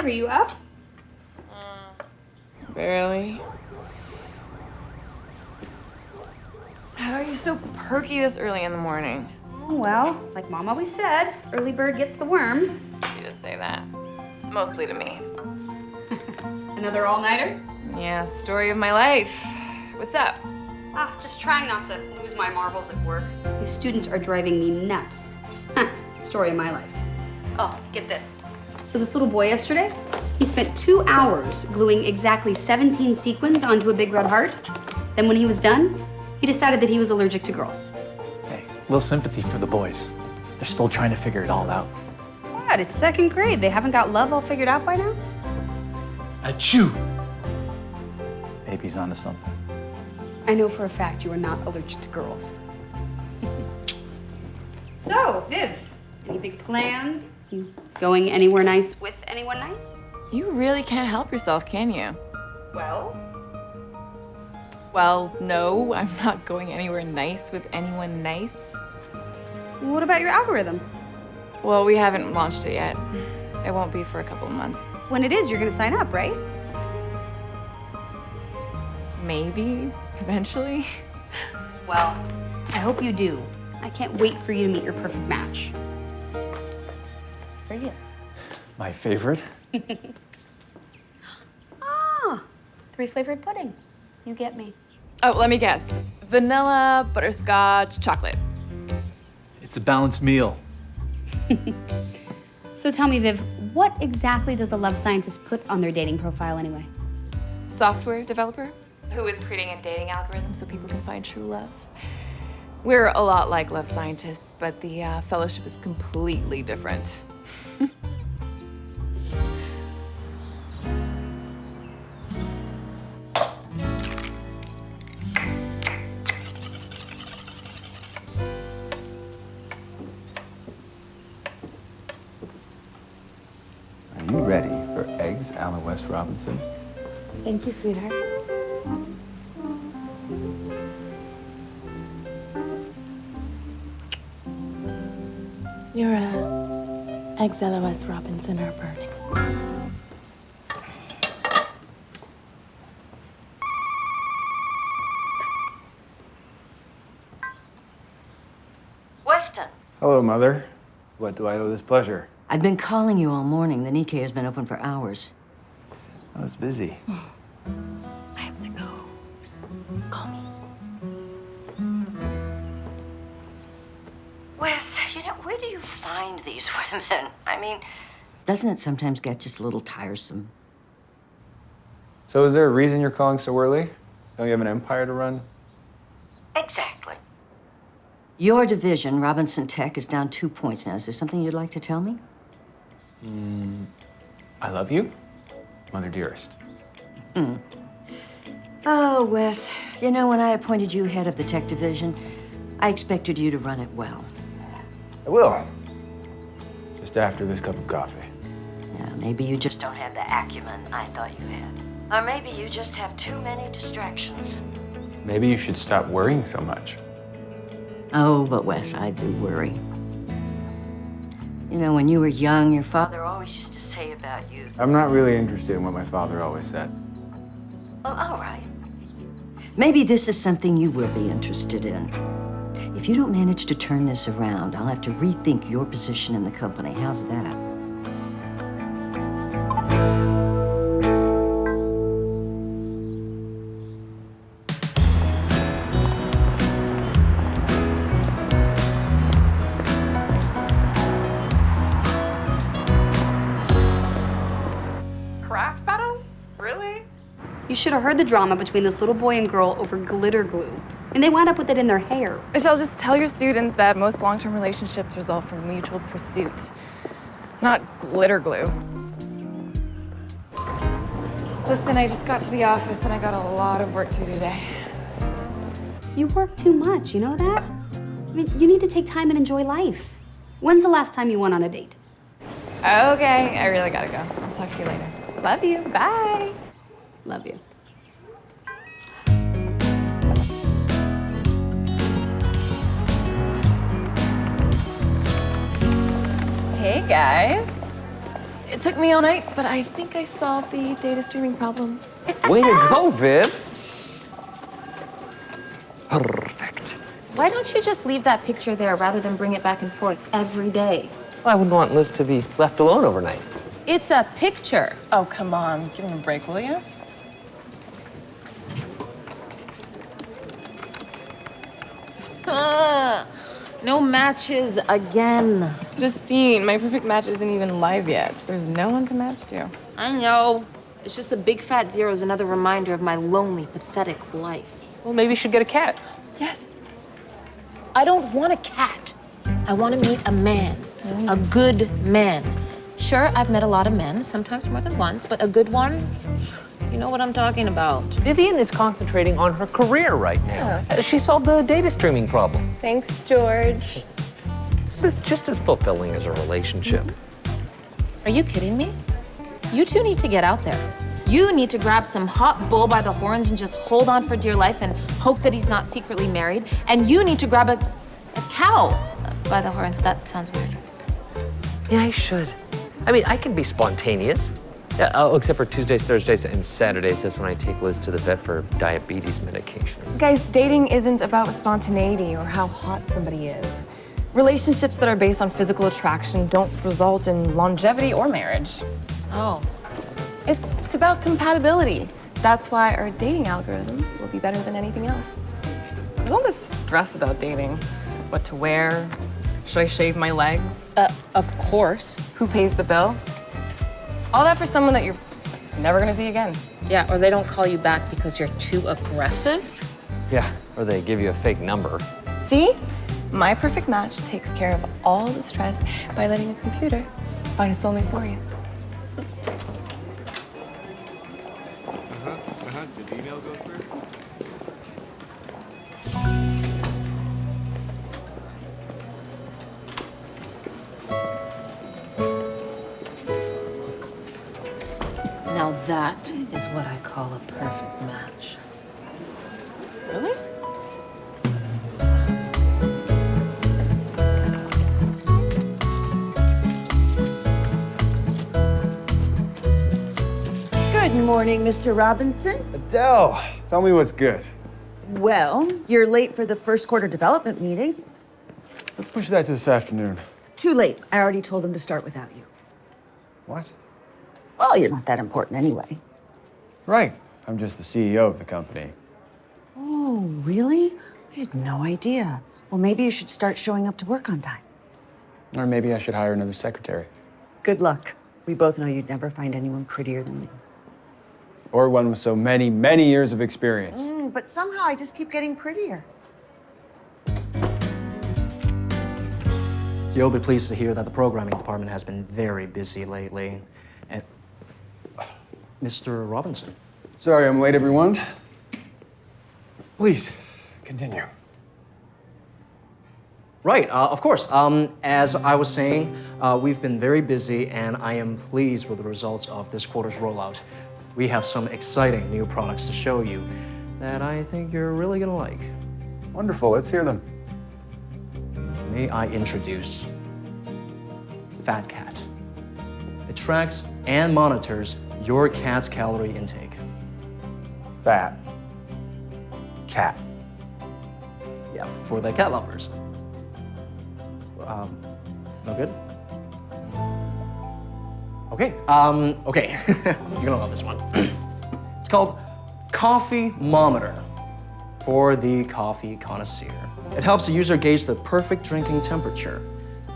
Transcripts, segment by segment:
Viv, are you up? Barely. How are you so perky this early in the morning? Oh, well, like Mom always said, early bird gets the worm. She did say that. Mostly to me. Another all-nighter? Yeah, story of my life. What's up? Just trying not to lose my marbles at work. My students are driving me nuts. Story of my life. Oh, get this. So this little boy yesterday, he spent 2 hours gluing exactly 17 sequins onto a big red heart. Then when he was done, he decided that he was allergic to girls. Hey, a little sympathy for the boys. They're still trying to figure it all out. What? It's 2nd grade. They haven't got love all figured out by now? Achoo! Baby's onto something. I know for a fact you are not allergic to girls. So, Viv, any big plans? You going anywhere nice with anyone nice? You really can't help yourself, can you? Well, Well, no, I'm not going anywhere nice with anyone nice. what about your algorithm? Well, we haven't launched it yet. It won't be for a couple of months. When it is, you're gonna sign up, right? Maybe, eventually. Well, I hope you do. I can't wait for you to meet your perfect match. Really? My favorite? 3-flavored pudding. You get me. Oh, let me guess. Vanilla, butterscotch, chocolate. It's a balanced meal. So tell me, Viv, what exactly does a love scientist put on their dating profile anyway? Software developer who is creating a dating algorithm so people can find true love. We're a lot like love scientists, but the fellowship is completely different. Are you ready for eggs a la West Robinson? Thank you, sweetheart. Your eggs LOS Robinson are burning. Weston, Hello, Mother. What do I owe this pleasure? I've been calling you all morning. The Nikkei has been open for hours. I was busy. I have to go. Call me. Wes, you know, where do you find these women? I mean, doesn't it sometimes get just a little tiresome? So is there a reason you're calling so early? Don't you have an empire to run? Exactly. Your division, Robinson Tech, is down 2 points now. Is there something you'd like to tell me? I love you, Mother dearest. Oh, Wes, you know, when I appointed you head of the tech division, I expected you to run it well. I will. Just after this cup of coffee. Yeah, maybe you just don't have the acumen I thought you had. Or maybe you just have too many distractions. Maybe you should stop worrying so much. Oh, but Wes, I do worry. You know, when you were young, your father always used to say about you, I'm not really interested in what my father always said. well, all right. Maybe this is something you will be interested in. If you don't manage to turn this around, I'll have to rethink your position in the company. How's that? Craft battles? Really? You should have heard the drama between this little boy and girl over glitter glue. And they wound up with it in their hair. Michelle, just tell your students that most long-term relationships result from mutual pursuit, not glitter glue. Listen, I just got to the office and I got a lot of work to do today. You work too much, you know that? I mean, you need to take time and enjoy life. When's the last time you went on a date? Okay, I really gotta go. I'll talk to you later. Love you, bye. Love you. Hey guys. It took me all night, but I think I solved the data streaming problem. Way to go, Viv. Perfect. Why don't you just leave that picture there rather than bring it back and forth every day? Well, I wouldn't want Liz to be left alone overnight. It's a picture. Oh, come on. Give him a break, will you? No matches again. Justine, my perfect match isn't even live yet. There's no one to match to. I know. It's just a big fat zero is another reminder of my lonely, pathetic life. Well, maybe you should get a cat. Yes. I don't want a cat. I want to meet a man. A good man. Sure, I've met a lot of men, sometimes more than once, but a good one? You know what I'm talking about. Vivien is concentrating on her career right now. She solved the data streaming problem. Thanks, George. This is just as fulfilling as a relationship. Are you kidding me? You two need to get out there. You need to grab some hot bull by the horns and just hold on for dear life and hope that he's not secretly married. And you need to grab a cow by the horns. That sounds weird. Yeah, I should. I mean, I can be spontaneous. Yeah, oh, except for Tuesdays, Thursdays, and Saturdays. That's when I take Liz to the vet for diabetes medication. Guys, dating isn't about spontaneity or how hot somebody is. Relationships that are based on physical attraction don't result in longevity or marriage. Oh. It's about compatibility. That's why our dating algorithm will be better than anything else. There's all this stress about dating. What to wear? Should I shave my legs? Of course. Who pays the bill? All that for someone that you're never gonna see again. Yeah, or they don't call you back because you're too aggressive. Yeah, or they give you a fake number. See? My perfect match takes care of all the stress by letting a computer find a soulmate for you. Did the email go through? Now that is what I call a perfect match. Really? Good morning, Mr. Robinson. Adele, tell me what's good. Well, you're late for the first quarter development meeting. Let's push that to this afternoon. Too late. I already told them to start without you. What? Well, you're not that important anyway. Right. I'm just the CEO of the company. Oh, really? I had no idea. Well, maybe you should start showing up to work on time. Or maybe I should hire another secretary. Good luck. We both know you'd never find anyone prettier than me. Or one with so many, many years of experience. But somehow I just keep getting prettier. You'll be pleased to hear that the programming department has been very busy lately. And Mr. Robinson. Sorry I'm late, everyone. Please, continue. Right, of course. As I was saying, we've been very busy, and I am pleased with the results of this quarter's rollout. We have some exciting new products to show you that I think you're really gonna like. Wonderful, let's hear them. May I introduce Fat Cat. It tracks and monitors your cat's calorie intake. Fat. Cat. Yeah, for the cat lovers. No good? Okay, okay. You're gonna love this one. It's called Coffee-mometer for the coffee connoisseur. It helps the user gauge the perfect drinking temperature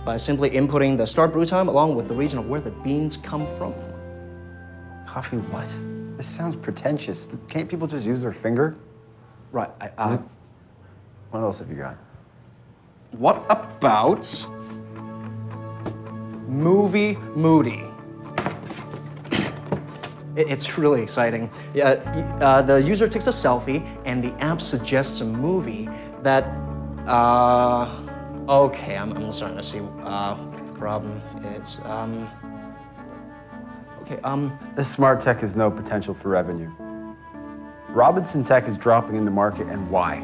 by simply inputting the start brew time along with the region of where the beans come from. Coffee what? This sounds pretentious. Can't people just use their finger? Right, What else have you got? what about Movie Moody? It's really exciting. Yeah, the user takes a selfie, and the app suggests a movie that, okay, I'm starting to see the problem. It's, okay, This smart tech has no potential for revenue. Robinson Tech is dropping in the market, and why?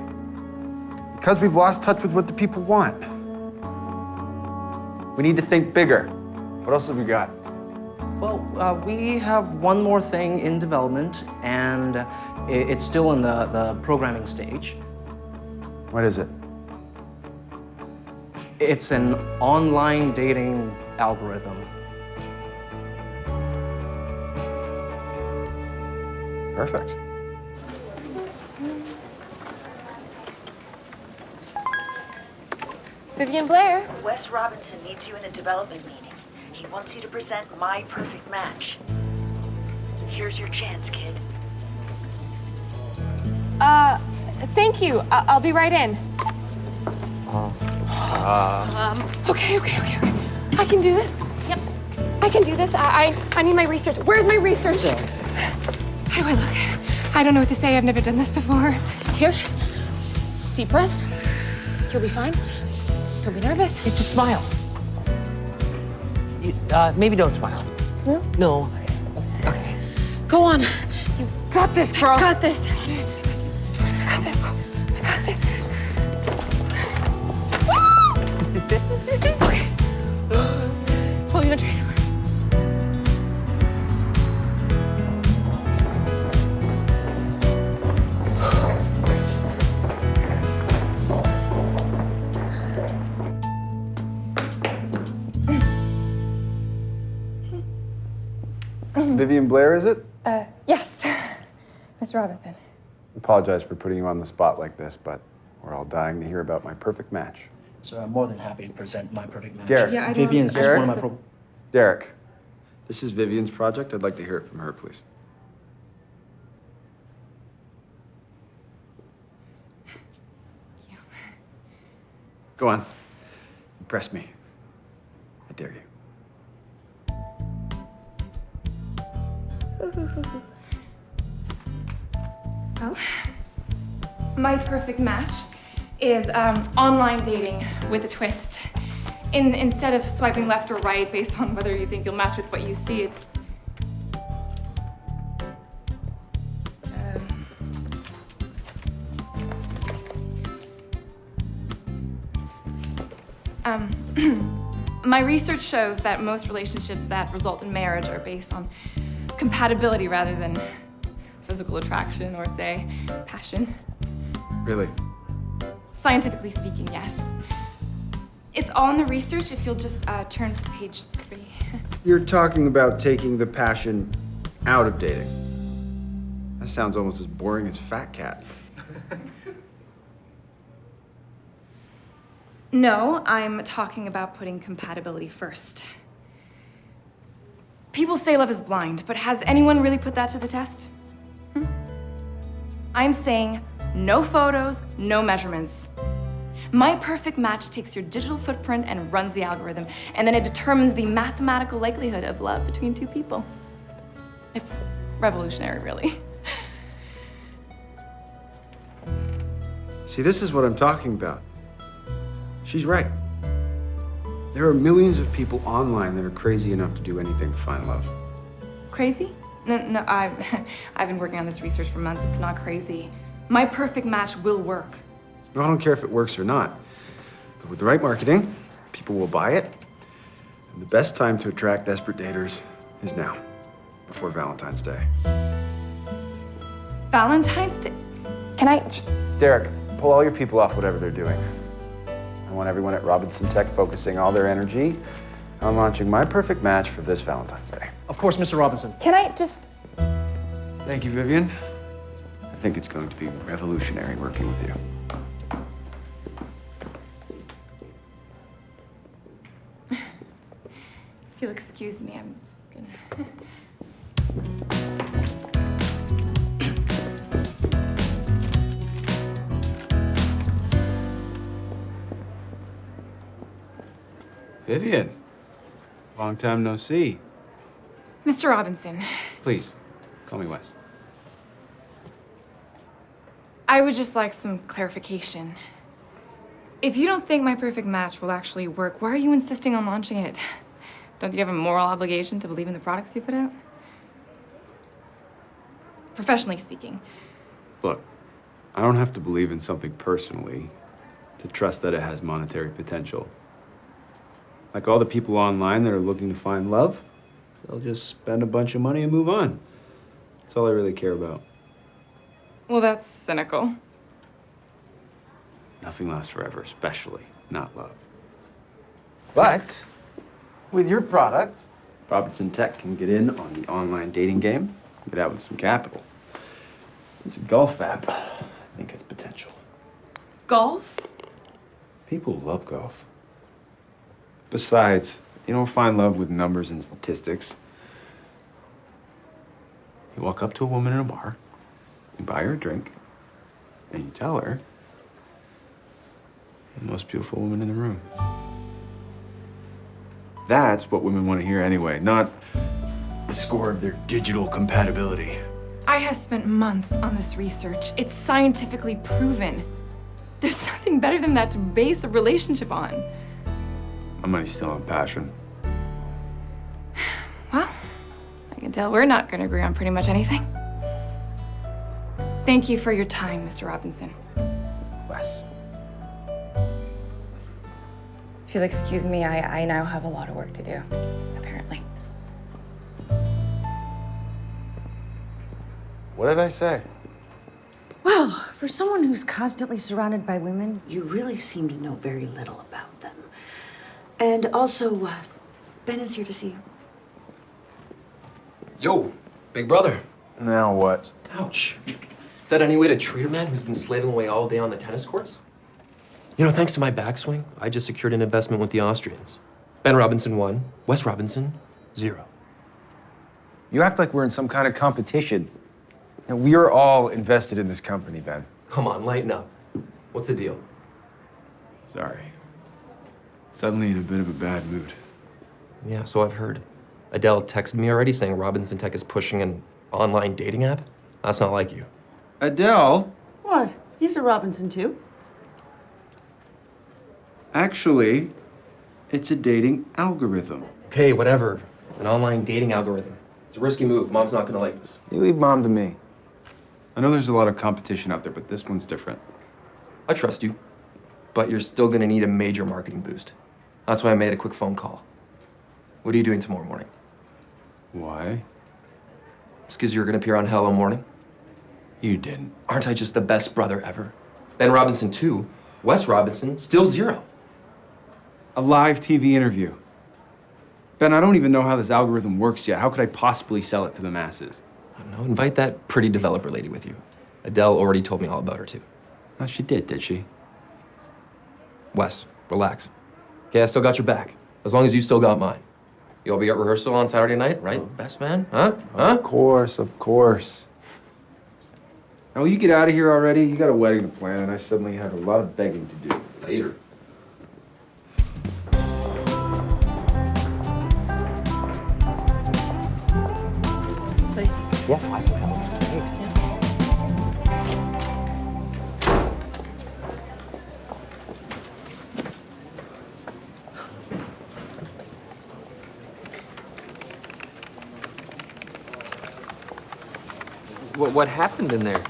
Because we've lost touch with what the people want. We need to think bigger. What else have we got? Well, we have one more thing in development, and it's still in the programming stage. What is it? It's an online dating algorithm. Perfect. Vivien Blair. Wes Robinson needs you in the development meeting. He wants you to present my perfect match. Here's your chance, kid. Thank you. I'll be right in. Okay. I can do this. Yep. I can do this. I need my research. Where's my research? How do I look? I don't know what to say. I've never done this before. Here, deep breaths. You'll be fine. Don't be nervous. Hey, just smile. Maybe don't smile. No? No. Okay. Go on. You've got this, girl. I got this. I got this. Okay. It's what we've been training for. Vivien Blair, is it? Yes. Mr. Robinson. Apologize for putting you on the spot like this, but we're all dying to hear about my perfect match. So I'm more than happy to present my perfect match. Derek. Yeah, I don't Vivien's just one of my Derek, this is Vivien's project. I'd like to hear it from her, please. Thank you. Go on. Impress me. I dare you. Well, my perfect match is online dating with a twist. Instead of swiping left or right based on whether you think you'll match with what you see, it's my research shows that most relationships that result in marriage are based on compatibility rather than physical attraction or, say, passion. Really? Scientifically speaking, yes. It's all in the research if you'll just turn to page 3. You're talking about taking the passion out of dating. That sounds almost as boring as Fat Cat. No, I'm talking about putting compatibility first. People say love is blind, but has anyone really put that to the test? I'm saying no photos, no measurements. My perfect match takes your digital footprint and runs the algorithm, and then it determines the mathematical likelihood of love between two people. It's revolutionary, really. See, this is what I'm talking about. She's right. There are millions of people online that are crazy enough to do anything to find love. Crazy? No, I've been working on this research for months. It's not crazy. My perfect match will work. No, I don't care if it works or not. But with the right marketing, people will buy it. And the best time to attract desperate daters is now, before Valentine's Day. Valentine's Day? Can I? Derek, pull all your people off whatever they're doing. I want everyone at Robinson Tech focusing all their energy on launching my perfect match for this Valentine's Day. Of course, Mr. Robinson. Can I just? Thank you, Vivien. I think it's going to be revolutionary working with you. If you'll excuse me, I'm just gonna. Vivien, long time no see. Mr. Robinson, Please, call me Wes. I would just like some clarification. If you don't think my perfect match will actually work, why are you insisting on launching it? Don't you have a moral obligation to believe in the products you put out? Professionally speaking. Look, I don't have to believe in something personally to trust that it has monetary potential. Like all the people online that are looking to find love, they'll just spend a bunch of money and move on. That's all I really care about. Well, that's cynical. Nothing lasts forever, especially not love. But with your product, Robinson Tech can get in on the online dating game, get out with some capital. It's a golf app. I think has potential. Golf? People love golf. Besides, you don't find love with numbers and statistics. You walk up to a woman in a bar, you buy her a drink, and you tell her, "You're the most beautiful woman in the room." That's what women want to hear anyway, not the score of their digital compatibility. I have spent months on this research. It's scientifically proven. There's nothing better than that to base a relationship on. My money's still on passion. Well, I can tell we're not going to agree on pretty much anything. Thank you for your time, Mr. Robinson. Wes. If you'll excuse me, I now have a lot of work to do, apparently. What did I say? Well, for someone who's constantly surrounded by women, you really seem to know very little about them. And also, Ben is here to see you. Yo, big brother. Now what? Ouch. Is that any way to treat a man who's been slaving away all day on the tennis courts? You know, thanks to my backswing, I just secured an investment with the Austrians. Ben Robinson 1, Wes Robinson 0. You act like we're in some kind of competition. And we are all invested in this company, Ben. Come on, lighten up. What's the deal? Sorry. Suddenly in a bit of a bad mood. Yeah, so I've heard. Adele texted me already saying Robinson Tech is pushing an online dating app. That's not like you. Adele? What? He's a Robinson too. Actually, it's a dating algorithm. Okay, whatever. An online dating algorithm. It's a risky move. Mom's not gonna like this. You leave Mom to me. I know there's a lot of competition out there, but this one's different. I trust you, but you're still gonna need a major marketing boost. That's why I made a quick phone call. What are you doing tomorrow morning? Why? Just because you're gonna appear on Hello Morning? You didn't. Aren't I just the best brother ever? Ben Robinson 2, Wes Robinson, still 0. A live TV interview. Ben, I don't even know how this algorithm works yet. How could I possibly sell it to the masses? I don't know, invite that pretty developer lady with you. Adele already told me all about her too. Oh, she did she? Wes, relax. Okay, I still got your back. As long as you still got mine. You'll be at rehearsal on Saturday night, right, best man? Huh? Huh? Of course. Now, will you get out of here already? You got a wedding to plan, and I suddenly have a lot of begging to do. Later. Yeah, I think that looks great. What happened in there?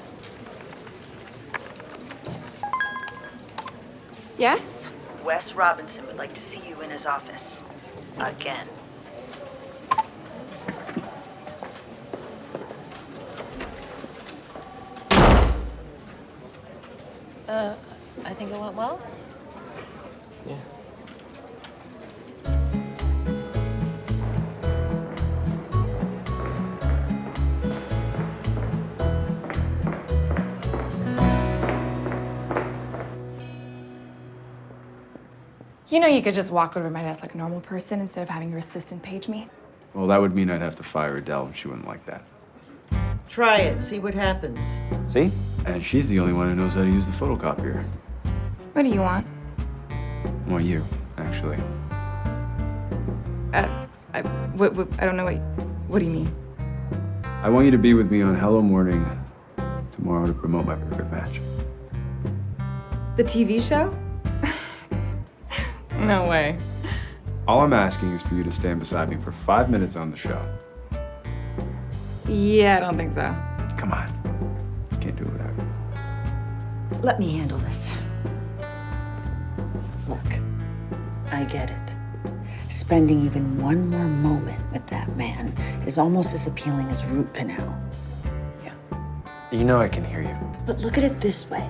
Yes? Wes Robinson would like to see you in his office. Again. I think it went well. Yeah. You know you could just walk over to my desk like a normal person instead of having your assistant page me. Well, that would mean I'd have to fire Adele, and she wouldn't like that. Try it, see what happens. See? And she's the only one who knows how to use the photocopier. What do you want? Well, you, actually. I don't know what do you mean? I want you to be with me on Hello Morning tomorrow to promote my perfect match. The TV show? No way. All I'm asking is for you to stand beside me for 5 minutes on the show. Yeah, I don't think so. Come on. Can't do it without you. Let me handle this. Look, I get it. spending even one more moment with that man is almost as appealing as root canal. Yeah. You know I can hear you. But look at it this way.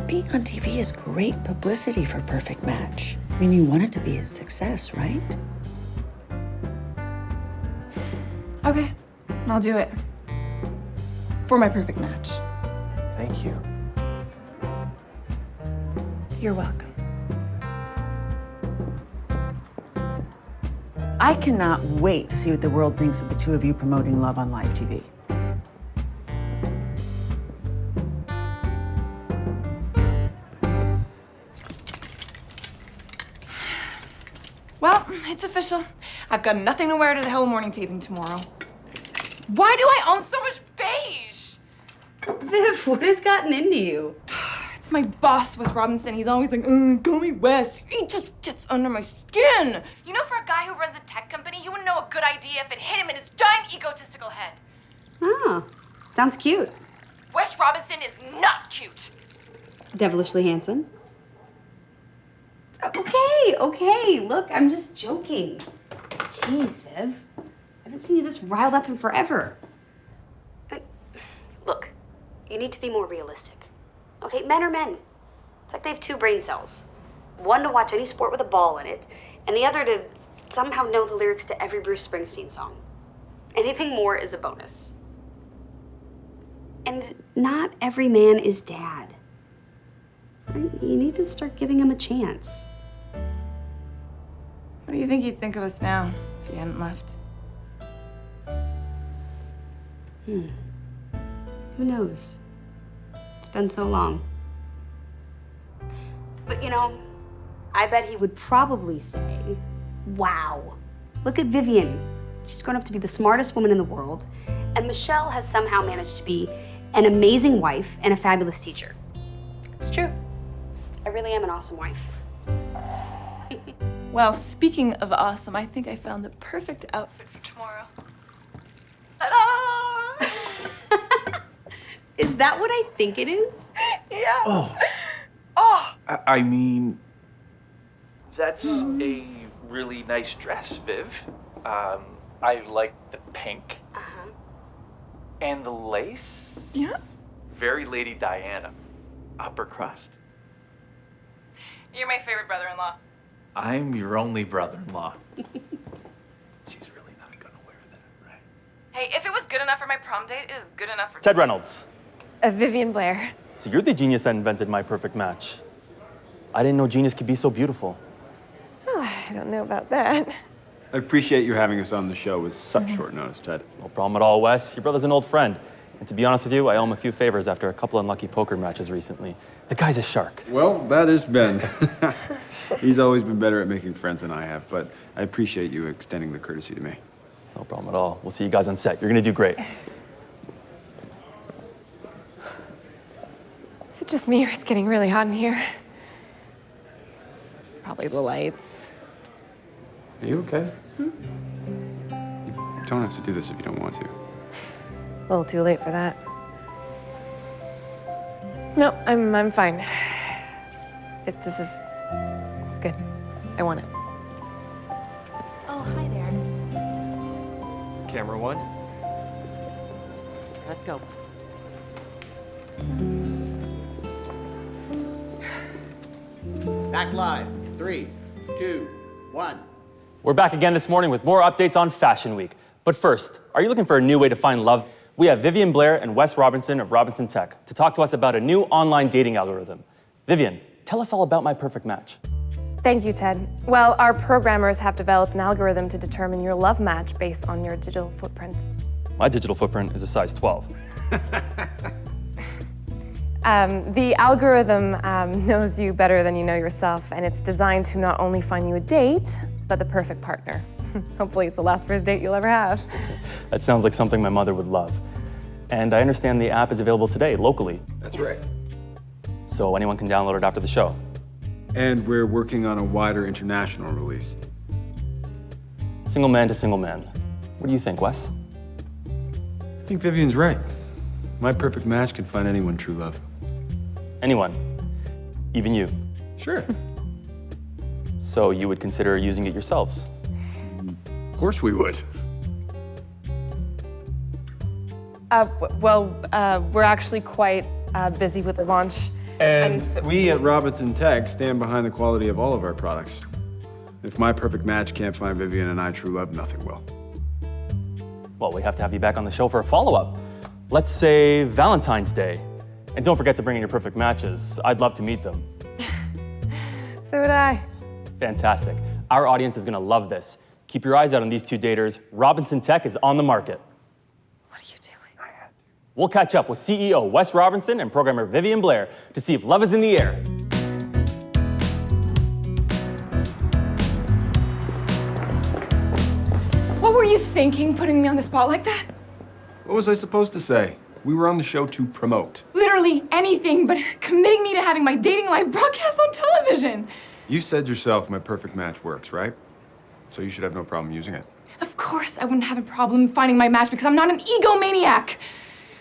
Being on TV is great publicity for Perfect Match. I mean, you want it to be a success, right? Okay, I'll do it. For my perfect match. Thank you. You're welcome. I cannot wait to see what the world thinks of the two of you promoting love on live TV. Well, it's official. I've got nothing to wear to the Hello Morning taping tomorrow. Why do I own so much beige? Viv, what has gotten into you? It's my boss, Wes Robinson. He's always like, call me Wes. He just gets under my skin. You know, for a guy who runs a tech company, he wouldn't know a good idea if it hit him in his giant egotistical head. Oh, sounds cute. Wes Robinson is not cute. Devilishly handsome. Okay, look, I'm just joking. Jeez, Viv. I haven't seen you this riled up in forever. Look, you need to be more realistic. Okay, men are men. It's like they have two brain cells. One to watch any sport with a ball in it, and the other to somehow know the lyrics to every Bruce Springsteen song. Anything more is a bonus. And not every man is dad. Right? You need to start giving him a chance. What do you think he'd think of us now if he hadn't left? Who knows? It's been so long. But you know, I bet he would probably say, wow, look at Vivien. She's grown up to be the smartest woman in the world, and Michelle has somehow managed to be an amazing wife and a fabulous teacher. It's true. I really am an awesome wife. Well, speaking of awesome, I think I found the perfect outfit for tomorrow. Ta-da! Is that what I think it is? Yeah. I mean, that's a really nice dress, Viv. I like the pink. Uh-huh. And the lace. Yeah. Very Lady Diana. Upper crust. You're my favorite brother-in-law. I'm your only brother-in-law. She's really not gonna wear that, right? Hey, if it was good enough for my prom date, it is good enough for Ted Reynolds. Vivien Blair. So you're the genius that invented My Perfect Match. I didn't know genius could be so beautiful. Oh, I don't know about that. I appreciate you having us on the show with such short notice, Ted. No problem at all, Wes. Your brother's an old friend. And to be honest with you, I owe him a few favors after a couple unlucky poker matches recently. The guy's a shark. Well, that is Ben. He's always been better at making friends than I have, but I appreciate you extending the courtesy to me. No problem at all. We'll see you guys on set. You're gonna do great. Is it just me or it's getting really hot in here? Probably the lights. Are you okay? You don't have to do this if you don't want to. A little too late for that. No, I'm fine. This is good. I want it. Oh, hi there. Camera one. Let's go. Back live. 3, 2, 1. We're back again this morning with more updates on Fashion Week. But first, are you looking for a new way to find love? We have Vivien Blair and Wes Robinson of Robinson Tech to talk to us about a new online dating algorithm. Vivien, tell us all about My Perfect Match. Thank you, Ted. Well, our programmers have developed an algorithm to determine your love match based on your digital footprint. My digital footprint is a size 12. The algorithm knows you better than you know yourself, and it's designed to not only find you a date, but the perfect partner. Hopefully it's the last first date you'll ever have. That sounds like something my mother would love. And I understand the app is available today, locally. That's right. So anyone can download it after the show. And we're working on a wider international release. Single man to single man. What do you think, Wes? I think Vivien's right. My Perfect Match can find anyone true love. Anyone. Even you. Sure. So you would consider using it yourselves? Of course we would. We're actually quite busy with the launch. And so- we at Robinson Tech stand behind the quality of all of our products. If my perfect match can't find Vivien and I true love, nothing will. Well, we have to have you back on the show for a follow-up. Let's say Valentine's Day. And don't forget to bring in your perfect matches. I'd love to meet them. So would I. Fantastic. Our audience is gonna love this. Keep your eyes out on these two daters. Robinson Tech is on the market. What are you doing? I had to. We'll catch up with CEO Wes Robinson and programmer Vivien Blair to see if love is in the air. What were you thinking, putting me on the spot like that? What was I supposed to say? We were on the show to promote. Literally anything but committing me to having my dating life broadcast on television. You said yourself my perfect match works, right? So you should have no problem using it. Of course I wouldn't have a problem finding my match because I'm not an egomaniac.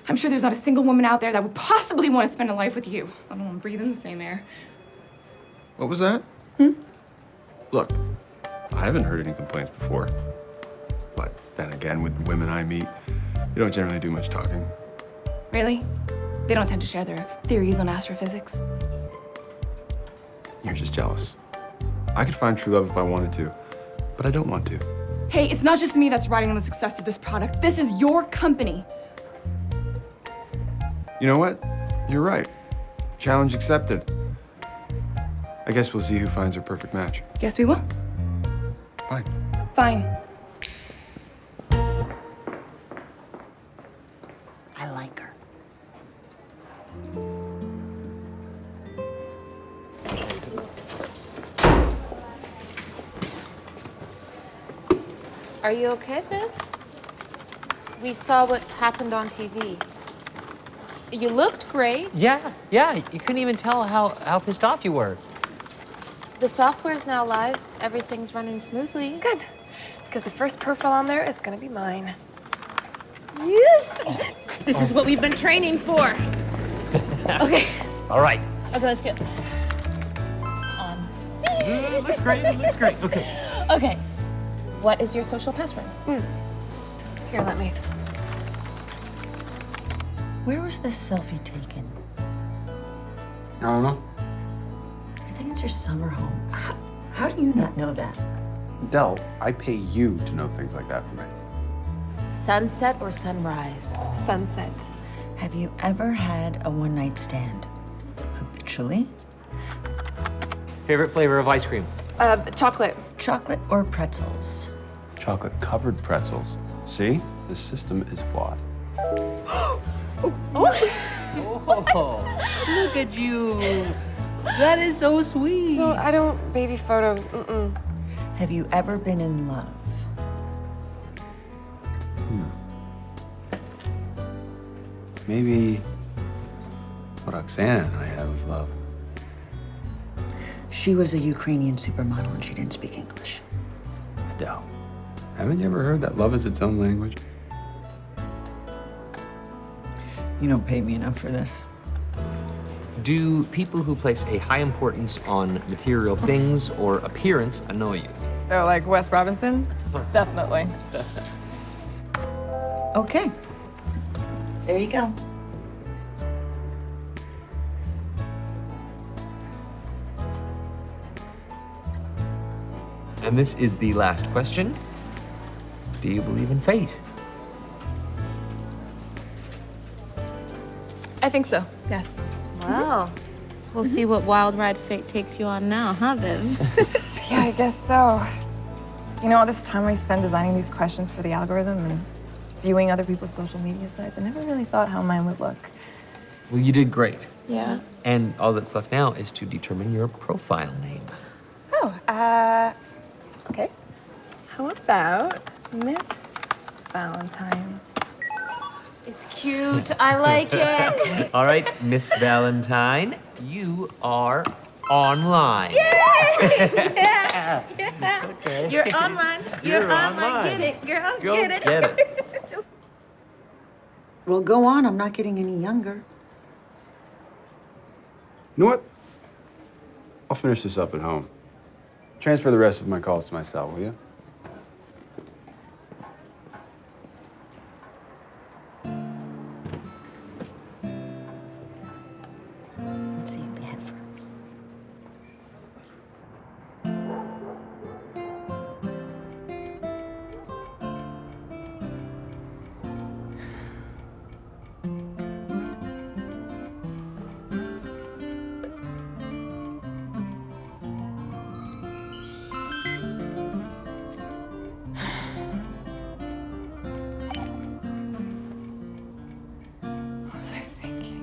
I'm sure there's not a single woman out there that would possibly want to spend a life with you. I don't want to breathe in the same air. What was that? Look, I haven't heard any complaints before. But then again, with the women I meet, you don't generally do much talking. Really? They don't tend to share their theories on astrophysics. You're just jealous. I could find true love if I wanted to, but I don't want to. Hey, it's not just me that's riding on the success of this product. This is your company. You know what? You're right. Challenge accepted. I guess we'll see who finds her perfect match. Yes, we will. Fine. Fine. I like her. Are you okay, Viv? We saw what happened on TV. You looked great. Yeah, you couldn't even tell how pissed off you were. The software's now live. Everything's running smoothly. Good. Because the first profile on there is gonna be mine. Yes! This is what we've been training for. Okay. All right. Okay, let's do it. On. Looks great. Okay. Okay. What is your social password? Here, let me. Where was this selfie taken? I don't know. I think it's your summer home. How do you not know that? Del, I pay you to know things like that for me. Sunset or sunrise? Sunset. Have you ever had a one-night stand? Habitually? Favorite flavor of ice cream? Chocolate. Chocolate or pretzels? Chocolate-covered pretzels. See? The system is flawed. Look at you. That is so sweet. So I don't baby photos. Have you ever been in love? Maybe what Oksana and I had with love. She was a Ukrainian supermodel and she didn't speak English. Del, haven't you ever heard that love is its own language? You don't pay me enough for this. Do people who place a high importance on material things or appearance annoy you? Oh, like Wes Robinson? Definitely. Okay. There you go. And this is the last question. Do you believe in fate? I think so, yes. Wow. We'll see what wild ride fate takes you on now, huh, Viv? Yeah, I guess so. You know, all this time I spent designing these questions for the algorithm and viewing other people's social media sites, I never really thought how mine would look. Well, you did great. Yeah. And all that's left now is to determine your profile name. Oh, okay. How about Miss Valentine? It's cute. I like it. All right, Miss Valentine, you are online. Yeah. Okay. You're online. You're online. Get it, girl. Go Get it. get it. Well, go on. I'm not getting any younger. You know what? I'll finish this up at home. Transfer the rest of my calls to my cell, will you? Let's see if they have for me. What was I thinking?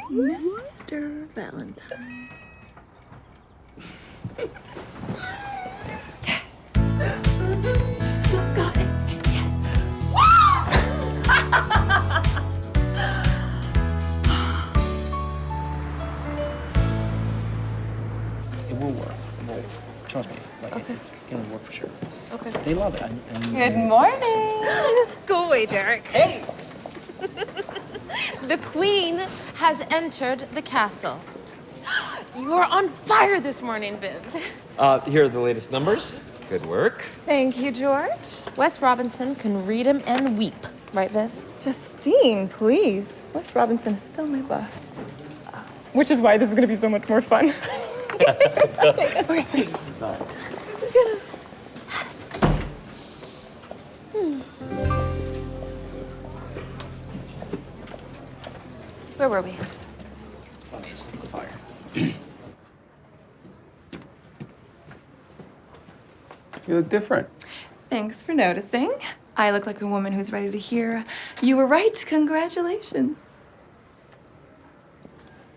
Mr. Valentine. Got it. It will work. Trust me. Like, it's gonna work for sure. Okay. They love it. Good morning. Go away, Derek. Hey! The queen has entered the castle. You are on fire this morning, Viv. Here are the latest numbers. Good work. Thank you, George. Wes Robinson can read him and weep. Right, Viv? Justine, please. Wes Robinson is still my boss. Which is why this is going to be so much more fun. Okay. Yes. Where were we? Fire. You look different. Thanks for noticing. I look like a woman who's ready to hear, "You were right, congratulations."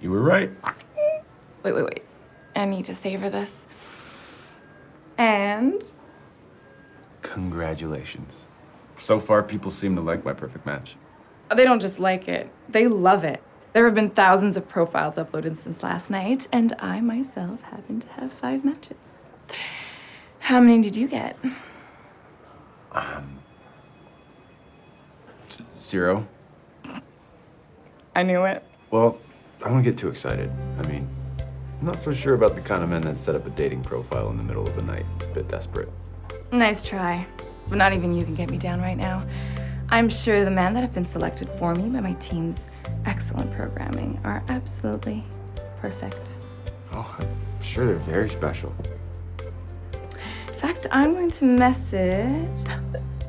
You were right. Wait. I need to savor this. And Congratulations. So far, people seem to like my perfect match. they don't just like it, they love it. There have been thousands of profiles uploaded since last night, and I myself happen to have 5 matches. How many did you get? 0. I knew it. Well, I won't get too excited. I mean, I'm not so sure about the kind of men that set up a dating profile in the middle of the night. It's a bit desperate. Nice try, but not even you can get me down right now. I'm sure the men that have been selected for me by my team's excellent programming are absolutely perfect. Oh, I'm sure they're very special. In fact, I'm going to message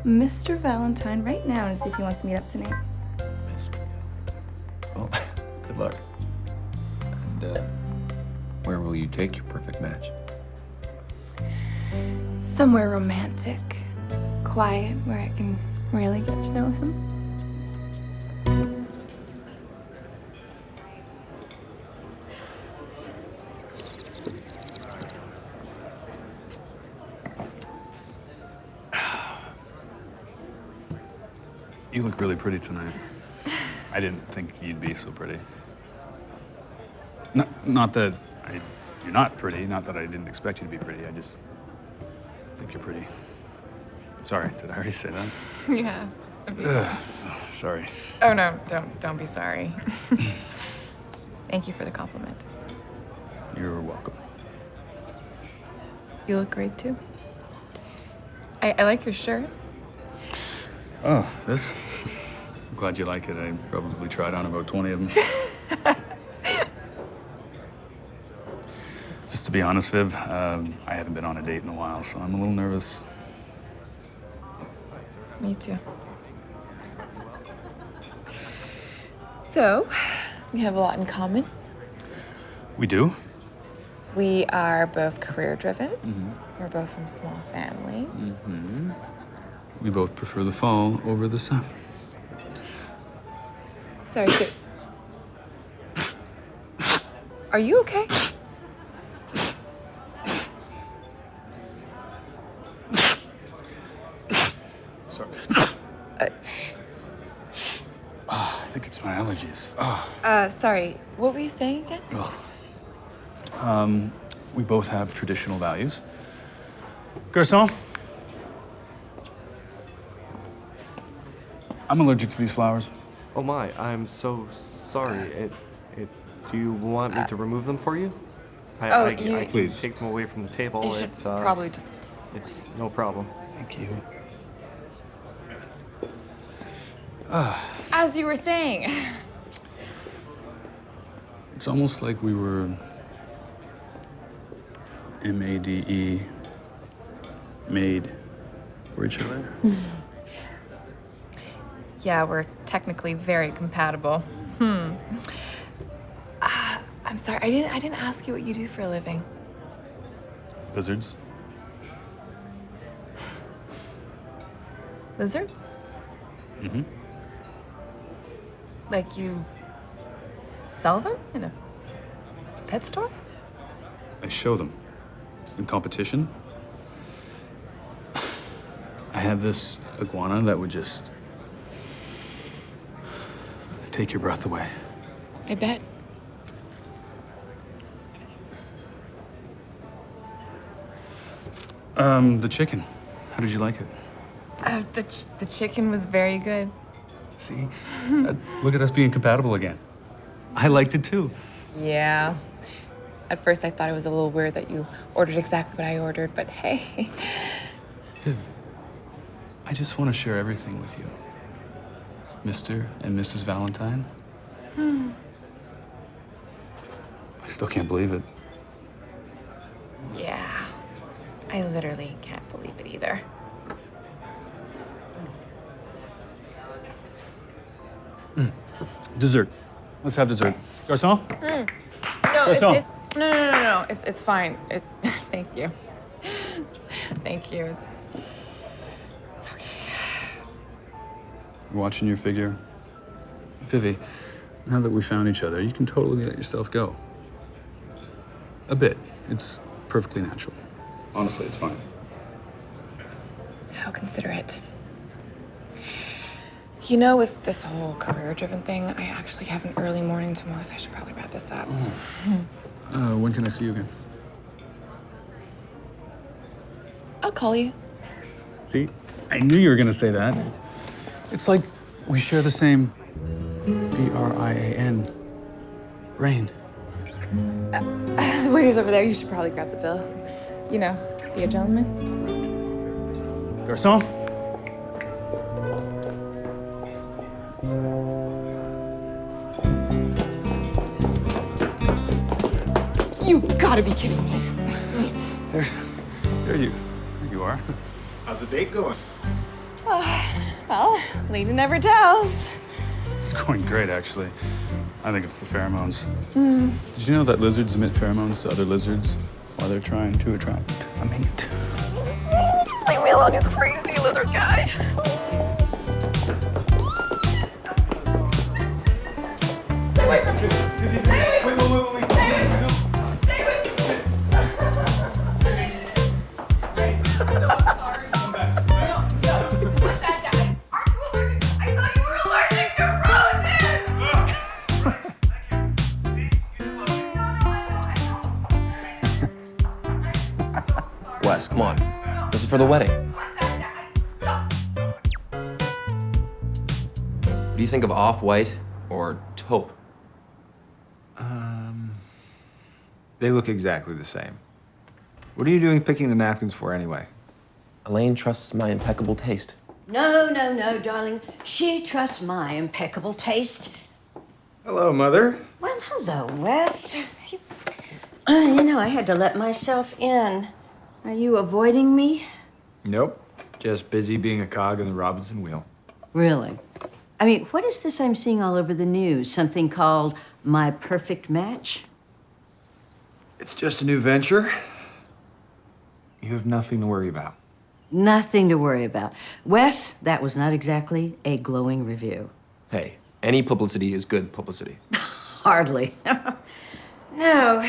Mr. Valentine right now and see if he wants to meet up tonight. Well, good luck. And where will you take your perfect match? Somewhere romantic, quiet, where I can really get to know him. You look really pretty tonight. I didn't think you'd be so pretty. Not that you're not pretty, not that I didn't expect you to be pretty, I just think you're pretty. Sorry, did I already say that? Yeah, a few times. Oh, sorry. Oh no, don't be sorry. Thank you for the compliment. You're welcome. You look great too. I like your shirt. Oh, this? glad you like it. I probably tried on about 20 of them. Just to be honest, Viv, I haven't been on a date in a while, so I'm a little nervous. Me too. So, we have a lot in common. We do? We are both career-driven. We're both from small families. We both prefer the fall over the summer. Sorry, are you okay? Sorry. I think it's my allergies. Sorry, what were you saying again? We both have traditional values. Garçon? I'm allergic to these flowers. Oh my, I'm so sorry. Do you want me to remove them for you? I Please. take them away from the table. You should probably just... It's no problem. Thank you. As you were saying. It's almost like we were MADE, made for each other. Yeah, we're technically very compatible. I'm sorry, I didn't ask you what you do for a living. Lizards? Lizards? Like you sell them in a pet store? I show them in competition. I have this iguana that would just take your breath away. I bet. The chicken. How did you like it? The chicken was very good. See? Look at us being compatible again. I liked it too. Yeah. At first I thought it was a little weird that you ordered exactly what I ordered, but hey. Viv, I just want to share everything with you. Mr. and Mrs. Valentine. I still can't believe it. Yeah. I literally can't believe it either. Dessert. Let's have dessert. Garçon? No, Garçon. no. It's fine. Thank you. Thank you. It's okay. Watching your figure. Vivi, now that we found each other, you can totally let yourself go. A bit. It's perfectly natural. Honestly, it's fine. How considerate. You know, with this whole career-driven thing, I actually have an early morning tomorrow, so I should probably wrap this up. When can I see you again? I'll call you. See? I knew you were gonna say that. It's like we share the same B-R-I-A-N brain. The waiter's over there. You should probably grab the bill. You know, be a gentleman. Garçon? You gotta be kidding me. There you are. How's the date going? Well, Lena never tells. It's going great, actually. I think it's the pheromones. Did you know that lizards emit pheromones to other lizards while they're trying to attract a mate? Just leave me alone, you crazy lizard guy. Stay away from me. Wait. Stay with me. Wes, come on. This is for the wedding. What do you think of off-white or taupe? They look exactly the same. What are you doing picking the napkins for anyway? Elaine trusts my impeccable taste. No, darling. She trusts my impeccable taste. Hello, Mother. Well, hello, Wes. You know, I had to let myself in. Are you avoiding me? Nope. Just busy being a cog in the Robinson wheel. Really? I mean, what is this I'm seeing all over the news? Something called My Perfect Match? It's just a new venture. You have nothing to worry about. Nothing to worry about. Wes, that was not exactly a glowing review. Hey, any publicity is good publicity. Hardly. No.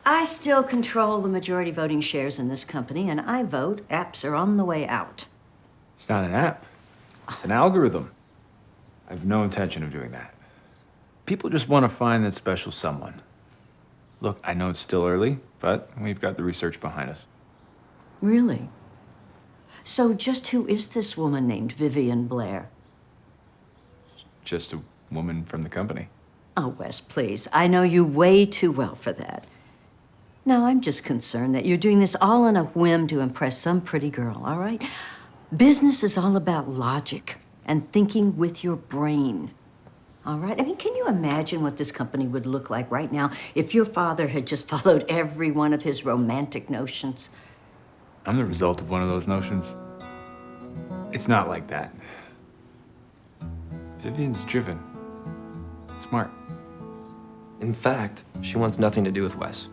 I still control the majority voting shares in this company, and I vote apps are on the way out. It's not an app. It's an algorithm. I have no intention of doing that. People just want to find that special someone. Look, I know it's still early, but we've got the research behind us. Really? So just who is this woman named Vivien Blair? Just a woman from the company. Oh, Wes, please. I know you way too well for that. No, I'm just concerned that you're doing this all on a whim to impress some pretty girl, all right? Business is all about logic and thinking with your brain. All right? I mean, can you imagine what this company would look like right now if your father had just followed every one of his romantic notions? I'm the result of one of those notions. It's not like that. Vivien's driven. Smart. In fact, she wants nothing to do with Wes.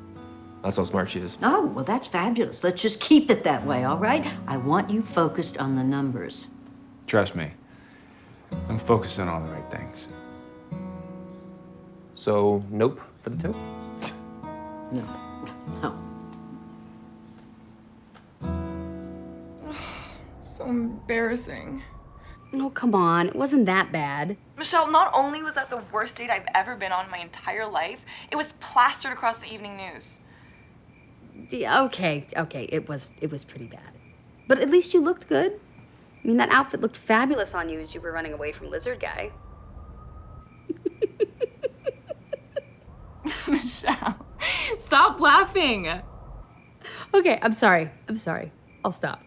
That's how smart she is. Oh, well, that's fabulous. Let's just keep it that way, all right? I want you focused on the numbers. Trust me. I'm focused on all the right things. So, nope for the two? No. So embarrassing. Oh, come on. It wasn't that bad. Michelle, not only was that the worst date I've ever been on in my entire life, it was plastered across the evening news. Yeah, okay. It was pretty bad. But at least you looked good. I mean, that outfit looked fabulous on you as you were running away from Lizard Guy. Michelle, stop laughing. Okay, I'm sorry. I'll stop.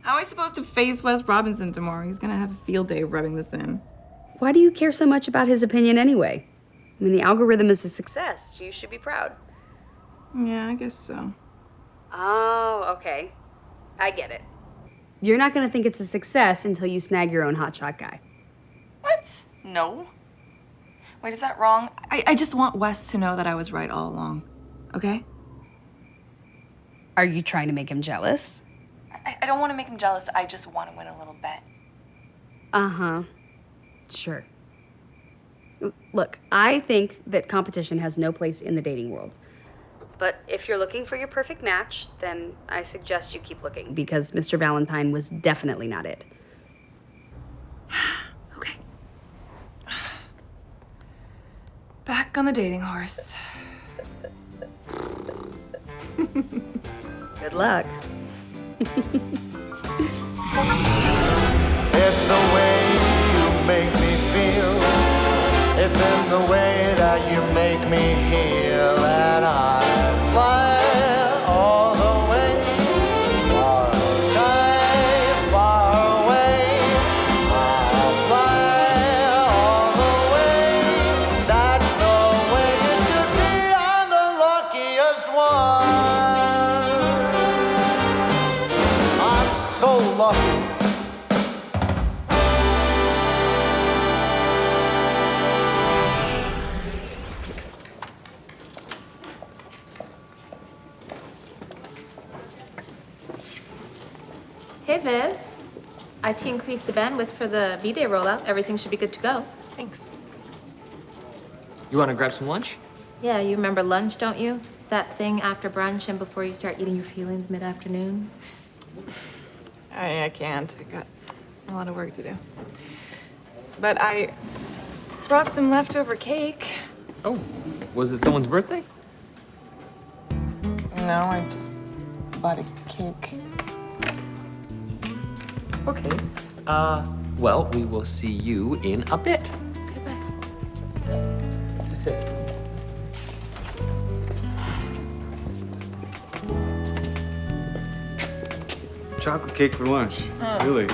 How am I supposed to face Wes Robinson tomorrow? He's gonna have a field day rubbing this in. Why do you care so much about his opinion anyway? I mean, the algorithm is a success. You should be proud. Yeah, I guess so. Oh, okay. I get it. You're not gonna think it's a success until you snag your own hotshot guy. What? No. Wait, is that wrong? I just want Wes to know that I was right all along, okay? Are you trying to make him jealous? I don't want to make him jealous. I just want to win a little bet. Uh-huh. Sure. Look, I think that competition has no place in the dating world. But if you're looking for your perfect match, then I suggest you keep looking, because Mr. Valentine was definitely not it. Okay. Back on the dating horse. Good luck. It's the way you make me feel. It's in the way that you make me heal. And I fly all the way, far away. I fly all the way. That's the way it should be. I'm the luckiest one. I'm so lucky. Hey, Viv. IT increased the bandwidth for the B-Day rollout. Everything should be good to go. Thanks. You want to grab some lunch? Yeah, you remember lunch, don't you? That thing after brunch and before you start eating your feelings mid-afternoon? I can't. I got a lot of work to do. But I brought some leftover cake. Oh, was it someone's birthday? No, I just bought a cake. Okay. Well, we will see you in a bit. Okay, bye. That's it. Chocolate cake for lunch. Really?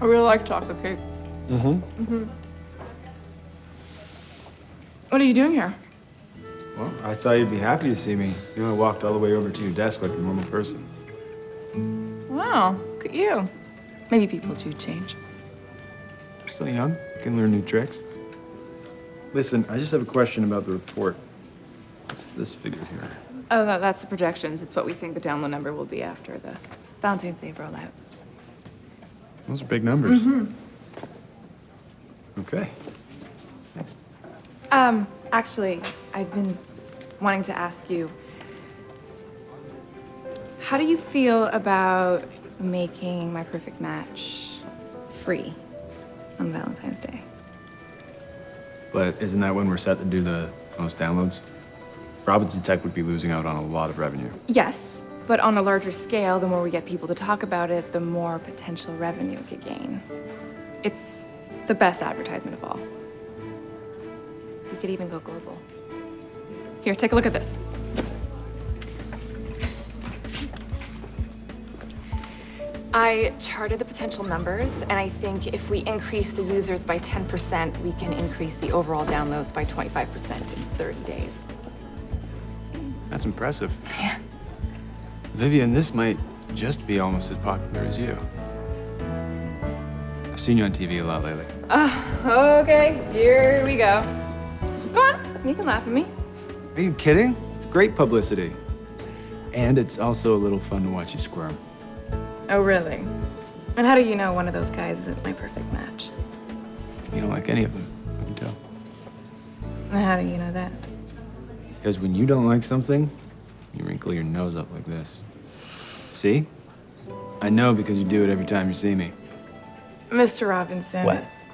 I really like chocolate cake. What are you doing here? Well, I thought you'd be happy to see me. You only walked all the way over to your desk like a normal person. Wow, look at you. Maybe people do change. Still young, can learn new tricks. Listen, I just have a question about the report. What's this figure here? Oh, that's the projections. It's what we think the download number will be after the Valentine's Day rollout. Those are big numbers. Okay. Thanks. Actually, I've been wanting to ask you, how do you feel about making My Perfect Match free on Valentine's Day? But isn't that when we're set to do the most downloads? Robinson Tech would be losing out on a lot of revenue. Yes, but on a larger scale, the more we get people to talk about it, the more potential revenue it could gain. It's the best advertisement of all. We could even go global. Here, take a look at this. I charted the potential numbers, and I think if we increase the users by 10%, we can increase the overall downloads by 25% in 30 days. That's impressive. Yeah. Vivien, this might just be almost as popular as you. I've seen you on TV a lot lately. Oh, okay, here we go. Go on, you can laugh at me. Are you kidding? It's great publicity. And it's also a little fun to watch you squirm. Oh, really? And how do you know one of those guys isn't my perfect match? You don't like any of them, I can tell. And how do you know that? Because when you don't like something, you wrinkle your nose up like this. See? I know because you do it every time you see me. Mr. Robinson. Wes.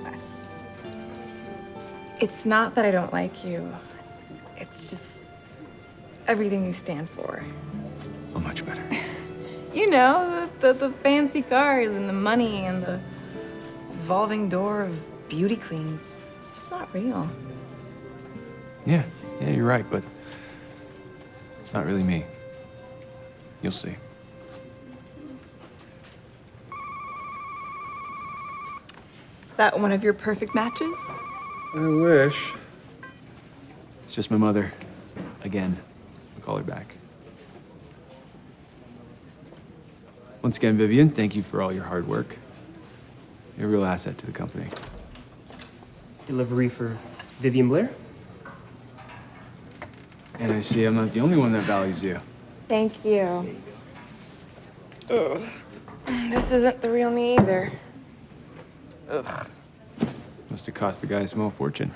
Wes. It's not that I don't like you. It's just everything you stand for. Oh, much better. You know, the fancy cars and the money and the revolving door of beauty queens. It's just not real. Yeah, you're right, but it's not really me. You'll see. Is that one of your perfect matches? I wish. It's just my mother. Again. I'll call her back. Once again, Vivien, thank you for all your hard work. You're a real asset to the company. Delivery for Vivien Blair? And I see I'm not the only one that values you. Thank you. Ugh. This isn't the real me either. Ugh. Must have cost the guy a small fortune.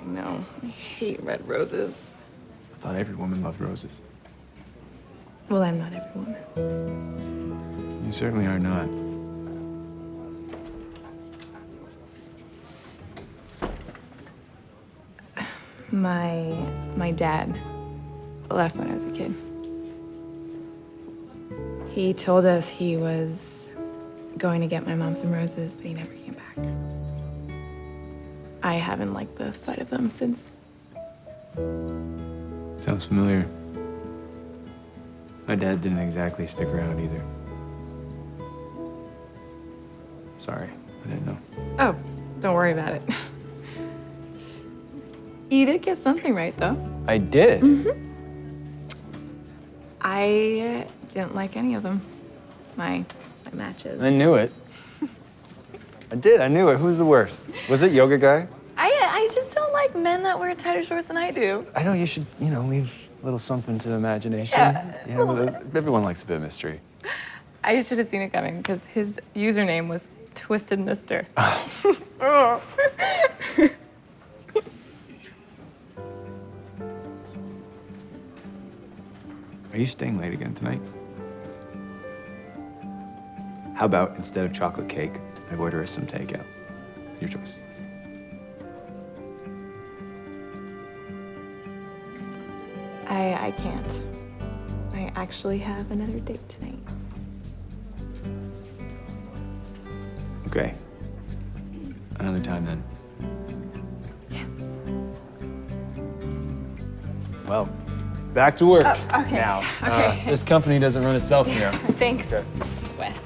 I know. I hate red roses. I thought every woman loved roses. Well, I'm not every woman. You certainly are not. My dad left when I was a kid. He told us he was going to get my mom some roses, but he never came back. I haven't liked the sight of them since. Sounds familiar. My dad didn't exactly stick around either. Sorry, I didn't know. Oh, don't worry about it. You did get something right, though. I did? I didn't like any of them. My matches. I knew it. I knew it. Who's the worst? Was it yoga guy? I just don't like men that wear tighter shorts than I do. I know you should, leave a little something to the imagination. Yeah. But everyone likes a bit of mystery. I should have seen it coming because his username was Twisted Mister. Oh. Are you staying late again tonight? How about instead of chocolate cake, I order us some takeout? Your choice. I can't. I actually have another date tonight. Okay. Another time then. Yeah. Well, back to work. Oh, okay. Now, Okay. this company doesn't run itself, you know. Thanks, Okay. Wes.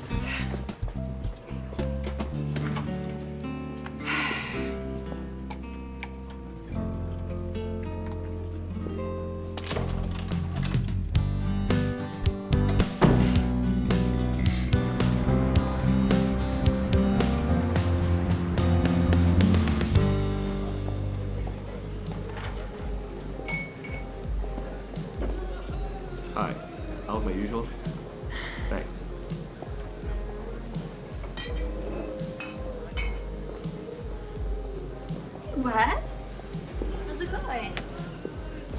Hi. I'll have my usual. Thanks. Wes? How's it going?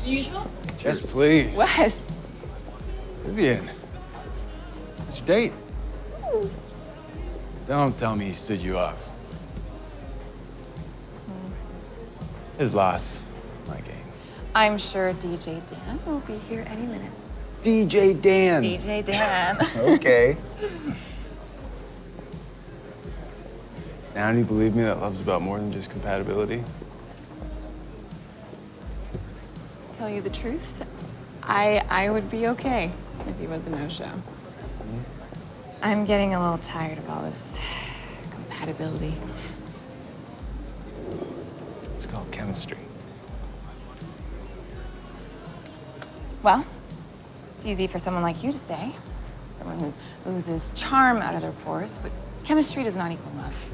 Usual? Yes, please. Wes. Vivien, what's your date? Don't tell me he stood you up. His loss, my game. I'm sure DJ Dan will be here any minute. DJ Dan. DJ Dan. Okay. Now do you believe me that love's about more than just compatibility? To tell you the truth, I would be okay if he was a no-show. I'm getting a little tired of all this compatibility. It's called chemistry. Well, it's easy for someone like you to say. Someone who oozes charm out of their pores, but chemistry does not equal love.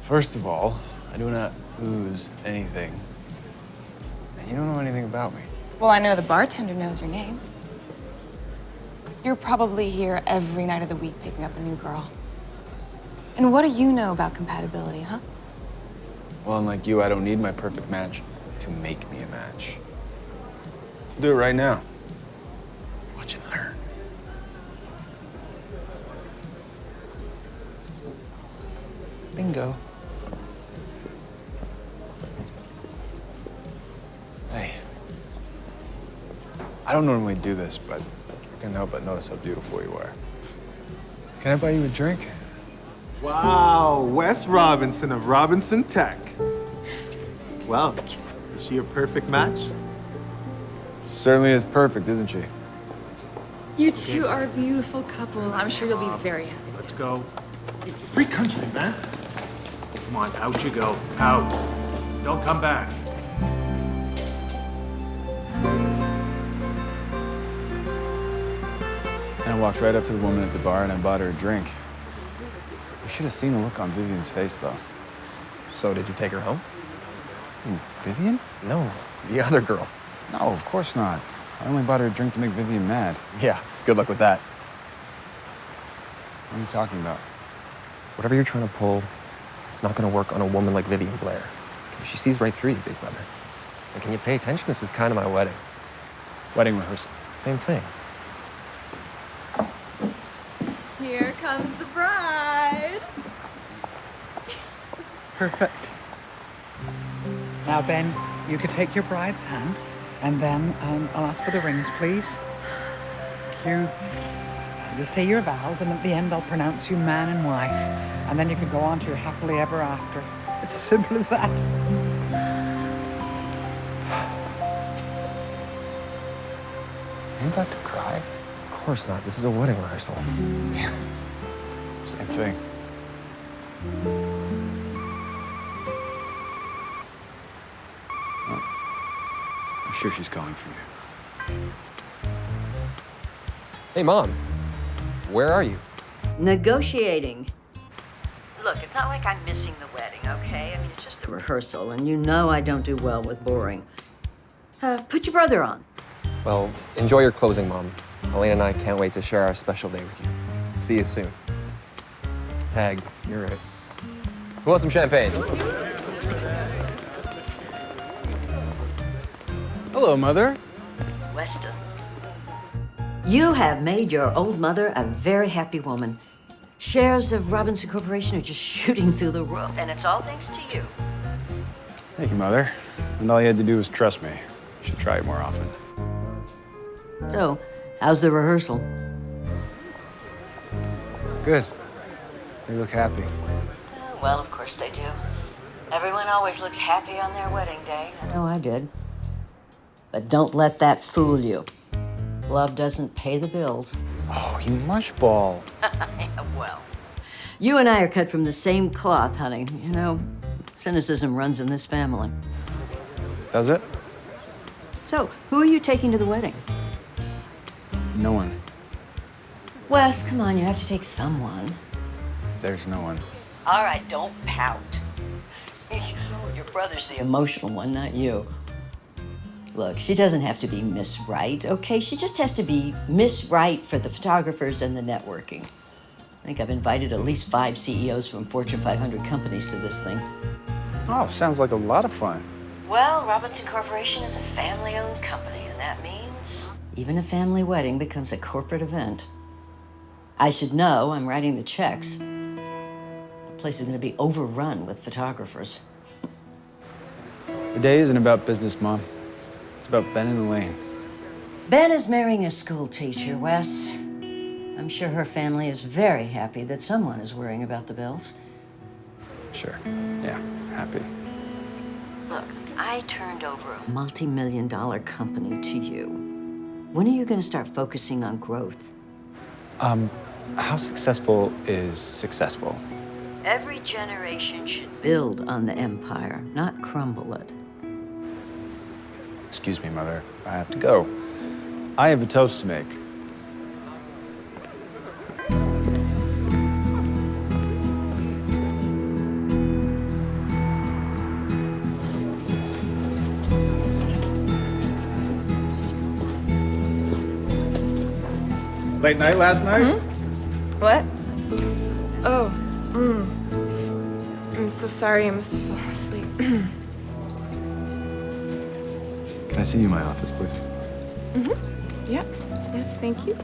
First of all, I do not ooze anything. And you don't know anything about me. Well, I know the bartender knows your name. You're probably here every night of the week picking up a new girl. And what do you know about compatibility, huh? Well, unlike you, I don't need my perfect match to make me a match. I'll do it right now. Watch and learn. Bingo. Hey. I don't normally do this, but I can't help but notice how beautiful you are. Can I buy you a drink? Wow, Wes Robinson of Robinson Tech. Well, is she a perfect match? Certainly is perfect, isn't she? You two are a beautiful couple. I'm sure you'll be very happy. Let's go. It's a free country, man. Come on, out you go. Out. Don't come back. And I walked right up to the woman at the bar and I bought her a drink. You should have seen the look on Vivien's face, though. So did you take her home? Vivien? No, the other girl. No, of course not. I only bought her a drink to make Vivien mad. Yeah, good luck with that. What are you talking about? Whatever you're trying to pull, it's not gonna work on a woman like Vivien Blair. She sees right through you, big brother. And can you pay attention? This is kind of my wedding. Wedding rehearsal. Same thing. Here comes the bride. Perfect. Now, Ben, you could take your bride's hand, and then I'll ask for the rings, please. Cue. Just say your vows, and at the end I'll pronounce you man and wife, and then you can go on to your happily ever after. It's as simple as that. Are you about to cry? Of course not. This is a wedding rehearsal. Yeah. Same thing. I'm sure she's calling for you. Hey, Mom. Where are you? Negotiating. Look, it's not like I'm missing the wedding, okay? I mean, it's just a rehearsal, and you know I don't do well with boring. Put your brother on. Well, enjoy your closing, Mom. Elena and I can't wait to share our special day with you. See you soon. Tag, you're right. Who wants some champagne? Hello, Mother. Weston. You have made your old mother a very happy woman. Shares of Robinson Corporation are just shooting through the roof, and it's all thanks to you. Thank you, Mother. And all you had to do was trust me. You should try it more often. So, how's the rehearsal? Good. They look happy. Well, of course they do. Everyone always looks happy on their wedding day. I know I did. But don't let that fool you. Love doesn't pay the bills. Oh, you mushball. Yeah, well. You and I are cut from the same cloth, honey. You know, cynicism runs in this family. Does it? So, who are you taking to the wedding? No one. Wes, come on, you have to take someone. There's no one. All right, don't pout. Your brother's the emotional one, not you. Look, she doesn't have to be Miss Right, okay? She just has to be Miss Right for the photographers and the networking. I think I've invited at least 5 CEOs from Fortune 500 companies to this thing. Oh, sounds like a lot of fun. Well, Robinson Corporation is a family-owned company, and that means even a family wedding becomes a corporate event. I should know, I'm writing the checks. The place is gonna be overrun with photographers. The day isn't about business, Mom. It's about Ben and Elaine. Ben is marrying a school teacher, Wes. I'm sure her family is very happy that someone is worrying about the bills. Sure. Yeah, happy. Look, I turned over a multi-million-dollar company to you. When are you gonna start focusing on growth? How successful is successful? Every generation should build on the empire, not crumble it. Excuse me, Mother. I have to go. I have a toast to make. Late night last night? What? Oh, I'm so sorry. I must have fallen asleep. Can I see you in my office, please? Yeah. Yes, thank you.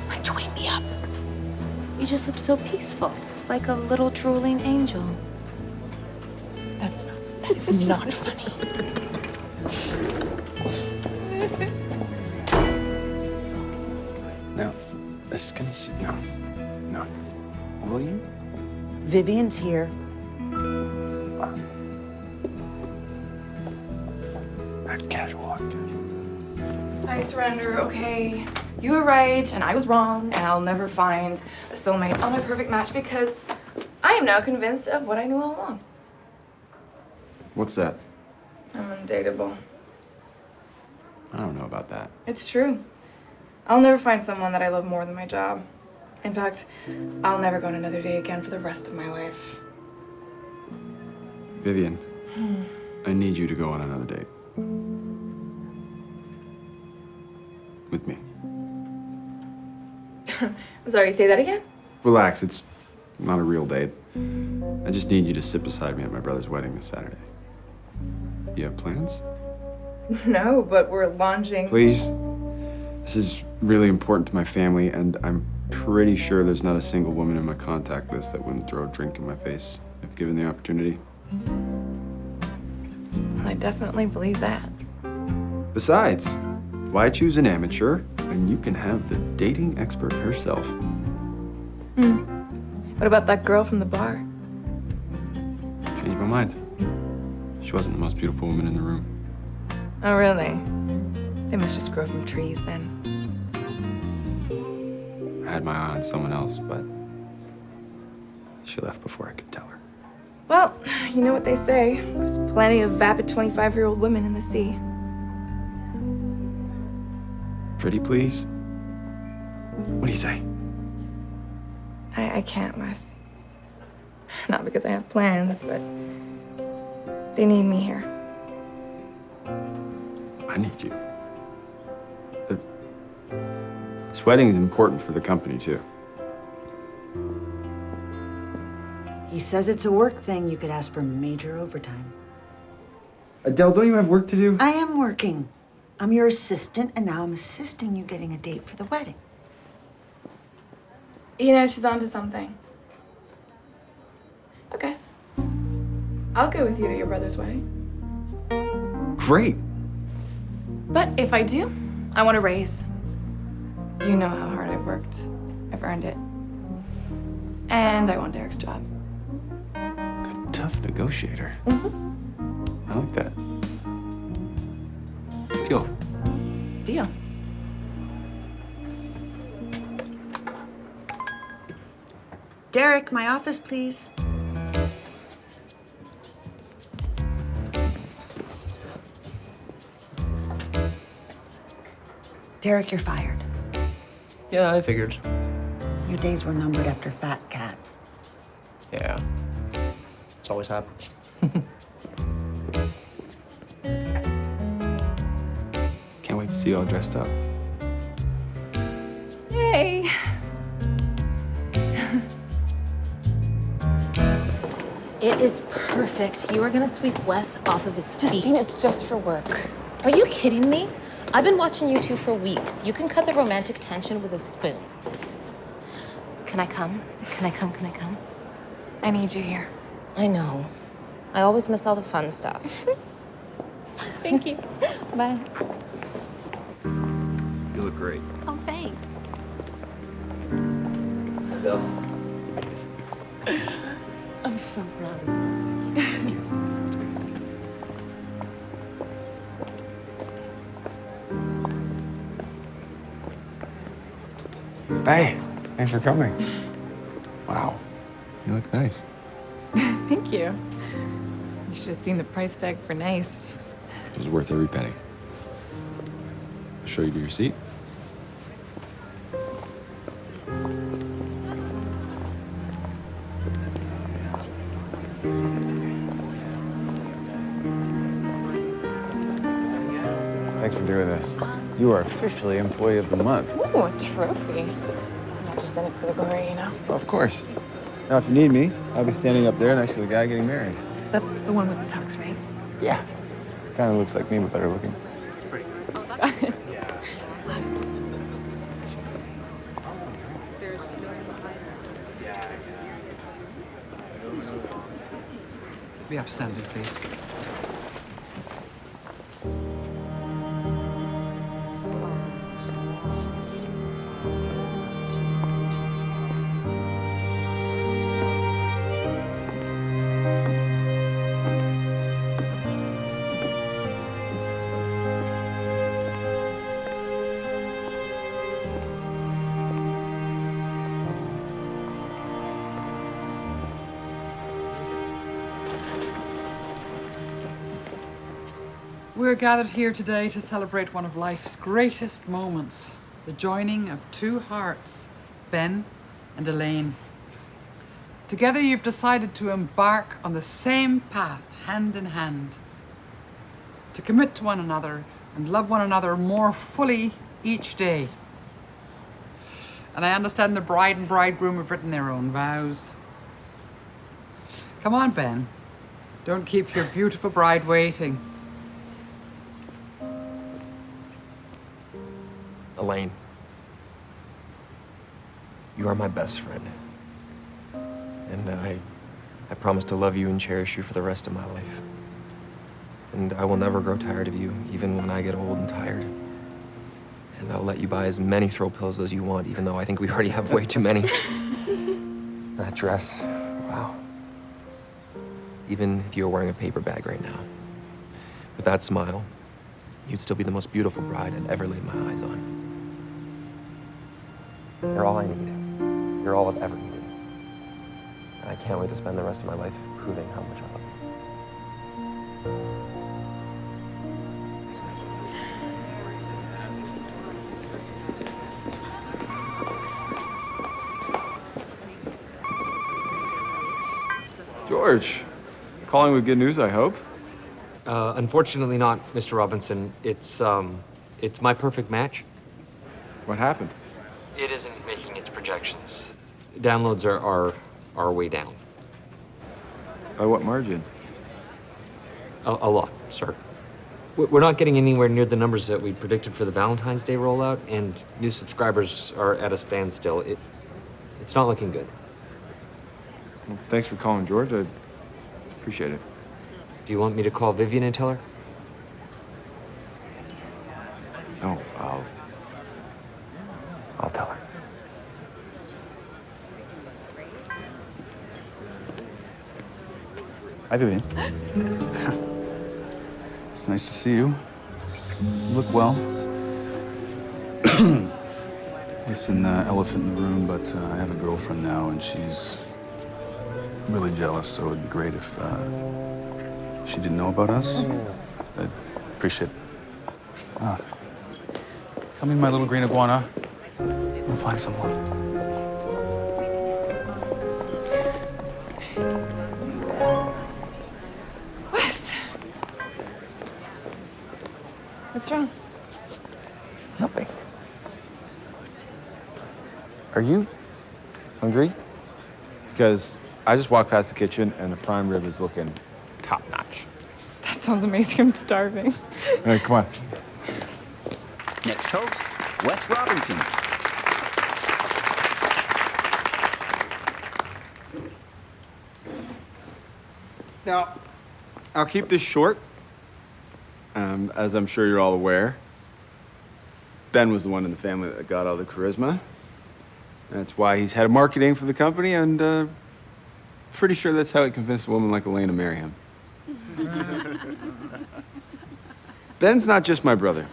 Why'd you wake me up? You just look so peaceful, like a little drooling angel. That's not funny. No, this is gonna see. No. Will you? Vivien's here. Act casual. I surrender, okay. You were right, and I was wrong, and I'll never find a soulmate or my perfect match because I am now convinced of what I knew all along. What's that? I'm undateable. I don't know about that. It's true. I'll never find someone that I love more than my job. In fact, I'll never go on another date again for the rest of my life. Vivien, I need you to go on another date. With me. I'm sorry, say that again? Relax, it's not a real date. I just need you to sit beside me at my brother's wedding this Saturday. You have plans? No, but we're launching. Please. This is really important to my family, and I'm pretty sure there's not a single woman in my contact list that wouldn't throw a drink in my face if given the opportunity. I definitely believe that. Besides, why choose an amateur when you can have the dating expert herself? What about that girl from the bar? Change my mind. She wasn't the most beautiful woman in the room. Oh, really? They must just grow from trees then. I had my eye on someone else, but she left before I could tell her. Well, you know what they say. There's plenty of vapid 25-year-old women in the sea. Pretty please? What do you say? I can't, Wes. Not because I have plans, but they need me here. I need you. This wedding is important for the company, too. He says it's a work thing. You could ask for major overtime. Adele, don't you have work to do? I am working. I'm your assistant, and now I'm assisting you getting a date for the wedding. You know, she's onto something. Okay. I'll go with you to your brother's wedding. Great. But if I do, I want a raise. You know how hard I've worked. I've earned it. And I want Derek's job. tough negotiator. I like that. Deal. Deal. Derek, my office, please. Derek, you're fired. Yeah, I figured. Your days were numbered after Fat Cat. Yeah. It's always happens. Can't wait to see you all dressed up. Yay! It is perfect. You are gonna sweep Wes off of his feet. Justine, it's just for work. Are you kidding me? I've been watching you two for weeks. You can cut the romantic tension with a spoon. Can I come? Can I come? Can I come? I need you here. I know. I always miss all the fun stuff. Thank you. Bye. You look great. Oh, thanks. I'm so proud of you. Hey, thanks for coming. Wow, you look nice. Thank you. You should have seen the price tag for nice. It was worth every penny. I'll show you to your seat. Thanks for doing this. You are officially Employee of the Month. Ooh, a trophy. I'm not just in it for the glory, you know? Well, of course. Now, if you need me, I'll be standing up there next to the guy getting married. The one with the tux, right? Yeah. Kind of looks like me, but better looking. Be upstanding, please. We're gathered here today to celebrate one of life's greatest moments, the joining of two hearts, Ben and Elaine. Together you've decided to embark on the same path, hand in hand, to commit to one another and love one another more fully each day. And I understand the bride and bridegroom have written their own vows. Come on, Ben. Don't keep your beautiful bride waiting. Elaine, you are my best friend. And I promise to love you and cherish you for the rest of my life. And I will never grow tired of you, even when I get old and tired. And I'll let you buy as many throw pillows as you want, even though I think we already have way too many. That dress, wow. Even if you were wearing a paper bag right now. With that smile, you'd still be the most beautiful bride I'd ever laid my eyes on. You're all I need. You're all I've ever needed. And I can't wait to spend the rest of my life proving how much I love you. George, calling with good news, I hope. Unfortunately not, Mr. Robinson. It's my perfect match. What happened? It isn't making its projections. Downloads are way down. By what margin? A lot, sir. We're not getting anywhere near the numbers that we predicted for the Valentine's Day rollout, and new subscribers are at a standstill. It's not looking good. Well, thanks for calling, George. I appreciate it. Do you want me to call Vivien and tell her? No, I'll tell her. Hi, Vivien. It's nice to see you. You look well. Listen, elephant in the room, but I have a girlfriend now, and she's really jealous, so it'd be great if she didn't know about us. I'd appreciate it. Come in, my little green iguana. We'll find someone. Wes. What's wrong? Nothing. Are you hungry? Because I just walked past the kitchen and the prime rib is looking top notch. That sounds amazing. I'm starving. All right, come on. Next host, Wes Robinson. Now, I'll keep this short. As I'm sure you're all aware, Ben was the one in the family that got all the charisma. That's why he's head of marketing for the company, and pretty sure that's how he convinced a woman like Elaine to marry him. Ben's not just my brother.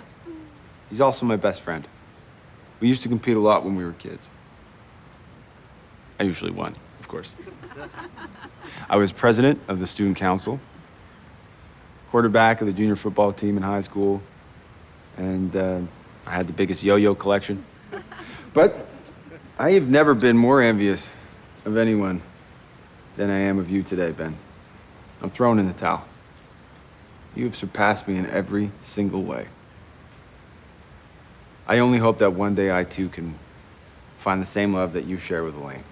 He's also my best friend. We used to compete a lot when we were kids. I usually won, of course. I was president of the student council, quarterback of the junior football team in high school, and I had the biggest yo-yo collection. But I have never been more envious of anyone than I am of you today, Ben. I'm throwing in the towel. You have surpassed me in every single way. I only hope that one day I too can find the same love that you share with Elaine.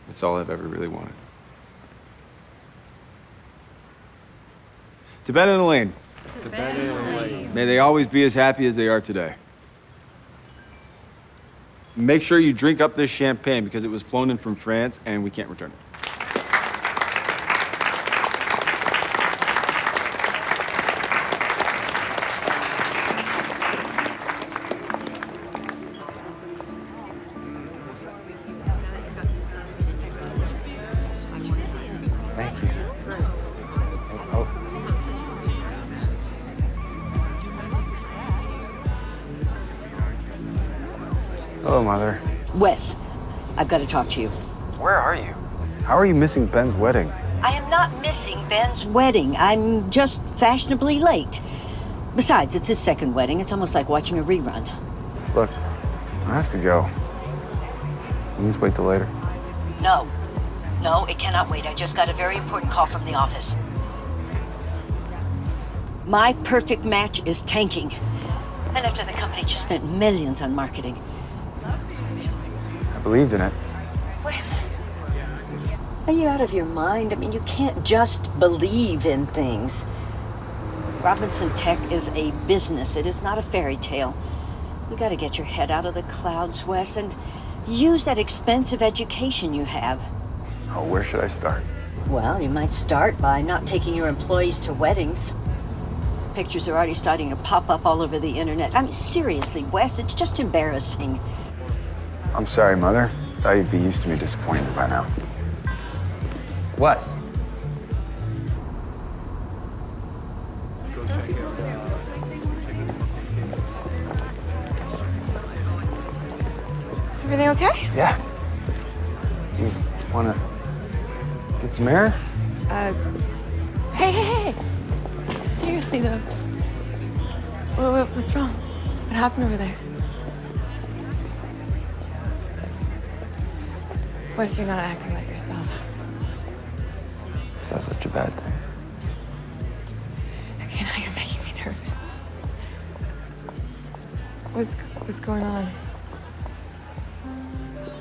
That's all I've ever really wanted. To Ben and Elaine. To Ben and Elaine. May they always be as happy as they are today. Make sure you drink up this champagne because it was flown in from France and we can't return it. Thank you. Oh. Hello, Mother. Wes, I've got to talk to you. Where are you? How are you missing Ben's wedding? I am not missing Ben's wedding. I'm just fashionably late. Besides, it's his second wedding. It's almost like watching a rerun. Look, I have to go. Please wait till later. No. No, it cannot wait. I just got a very important call from the office. My perfect match is tanking. And after the company just spent millions on marketing. I believed in it. Wes, are you out of your mind? I mean, you can't just believe in things. Robinson Tech is a business. It is not a fairy tale. You gotta get your head out of the clouds, Wes, and use that expensive education you have. Oh, where should I start? Well, you might start by not taking your employees to weddings. Pictures are already starting to pop up all over the internet. I mean, seriously, Wes, it's just embarrassing. I'm sorry, Mother. Thought you'd be used to me disappointed by now. Wes. Everything okay? Yeah. Do you want to get some air? Hey. Seriously, though. What's wrong? What happened over there? Wes, you're not acting like yourself. Is that such a bad thing? Okay, now you're making me nervous. What's going on?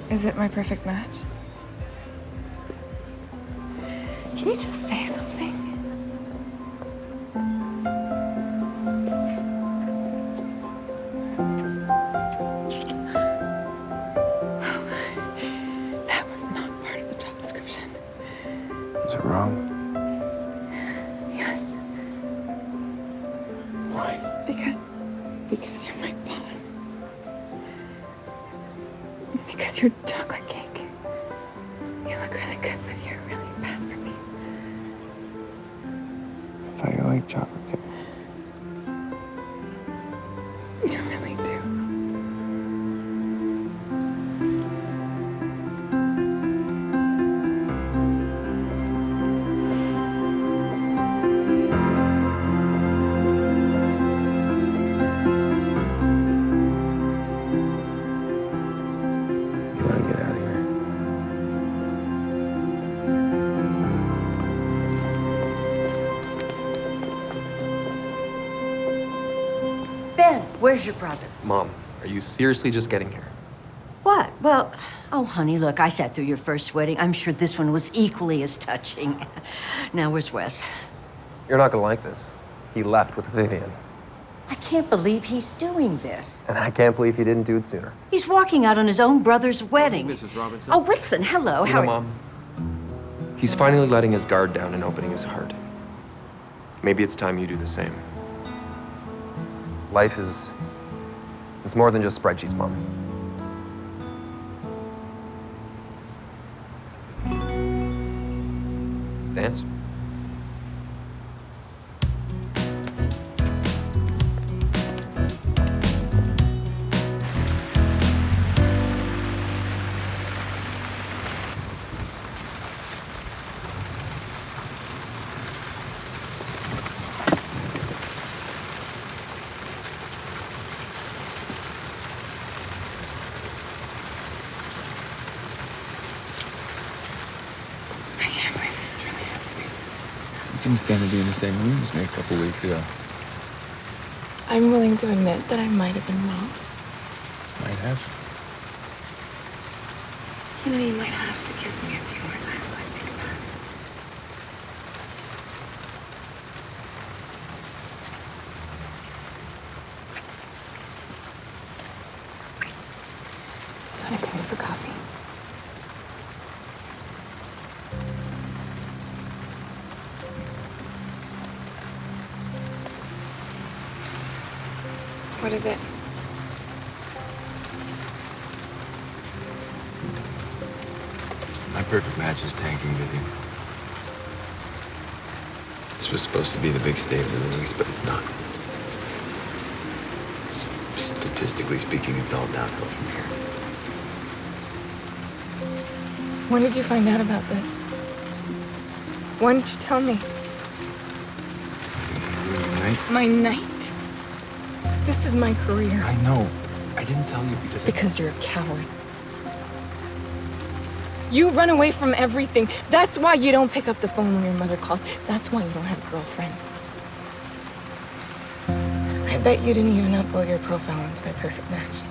Is it my perfect match? Can you just say something? That was not part of the job description. Is it wrong? Yes. Why? Because you're my boss. Because you're chocolate cake. You look really good, but you're really bad for me. like chocolate cake. You really do. You want to get out of here? Ben, where's your brother? Mom, are you seriously just getting here? What? Well, oh, honey, look, I sat through your first wedding. I'm sure this one was equally as touching. Now, where's Wes? You're not gonna like this. He left with Vivien. I can't believe he's doing this. And I can't believe he didn't do it sooner. He's walking out on his own brother's wedding. Mrs. Robinson. Oh, Wilson, hello. You How know, are Mom, he's finally letting his guard down and opening his heart. Maybe it's time you do the same. Life is... it's more than just spreadsheets, Mom. Dance? I can't believe this is really happening. You can stand to be in the same room as me a couple weeks ago. I'm willing to admit that I might have been wrong. Might have. You know, you might have to kiss me a few more times when I think about it. Should I come in for coffee? What is it? My perfect match is tanking, Vivien. This was supposed to be the big state of the release, but it's not. Statistically speaking, it's all downhill from here. When did you find out about this? When did you tell me? Night? My night. This is my career. I know. I didn't tell you because you're a coward. You run away from everything. That's why you don't pick up the phone when your mother calls. That's why you don't have a girlfriend. I bet you didn't even upload your profile into my perfect match.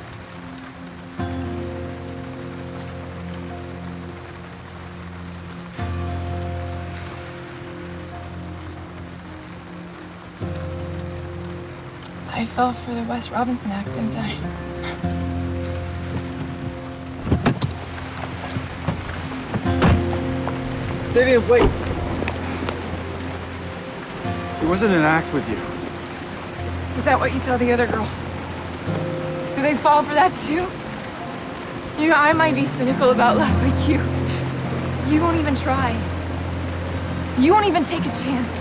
I fell for the Wes Robinson act, didn't I? Vivien, wait! It wasn't an act with you. Is that what you tell the other girls? Do they fall for that too? You know, I might be cynical about love, but you won't even try. You won't even take a chance.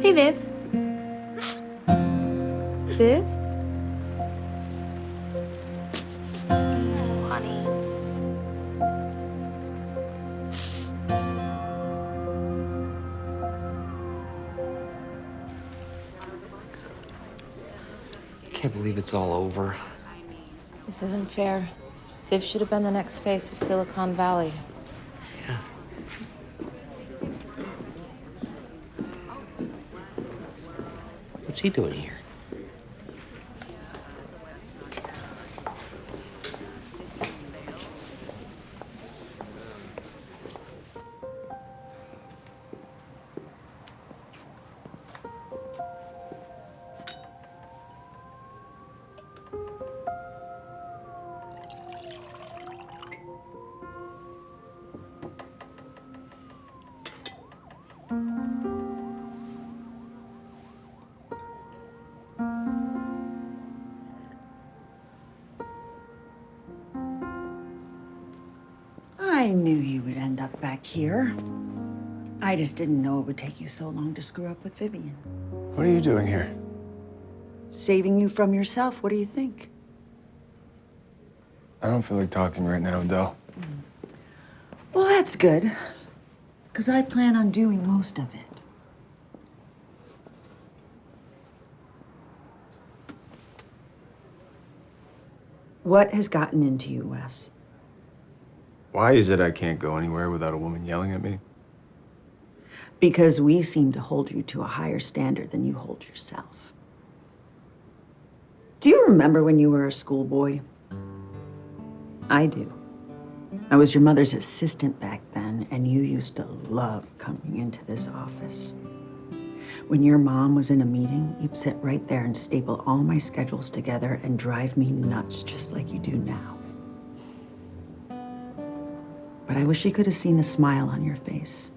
Hey, Viv. Viv? Oh, honey. I can't believe it's all over. This isn't fair. Viv should have been the next face of Silicon Valley. Yeah. What's he doing here? I knew you would end up back here. I just didn't know it would take you so long to screw up with Vivien. What are you doing here? Saving you from yourself, what do you think? I don't feel like talking right now, Adele. Well, that's good, because I plan on doing most of it. What has gotten into you, Wes? Why is it I can't go anywhere without a woman yelling at me? Because we seem to hold you to a higher standard than you hold yourself. Do you remember when you were a schoolboy? I do. I was your mother's assistant back then, and you used to love coming into this office. When your mom was in a meeting, you'd sit right there and staple all my schedules together and drive me nuts just like you do now. But I wish you could have seen the smile on your face.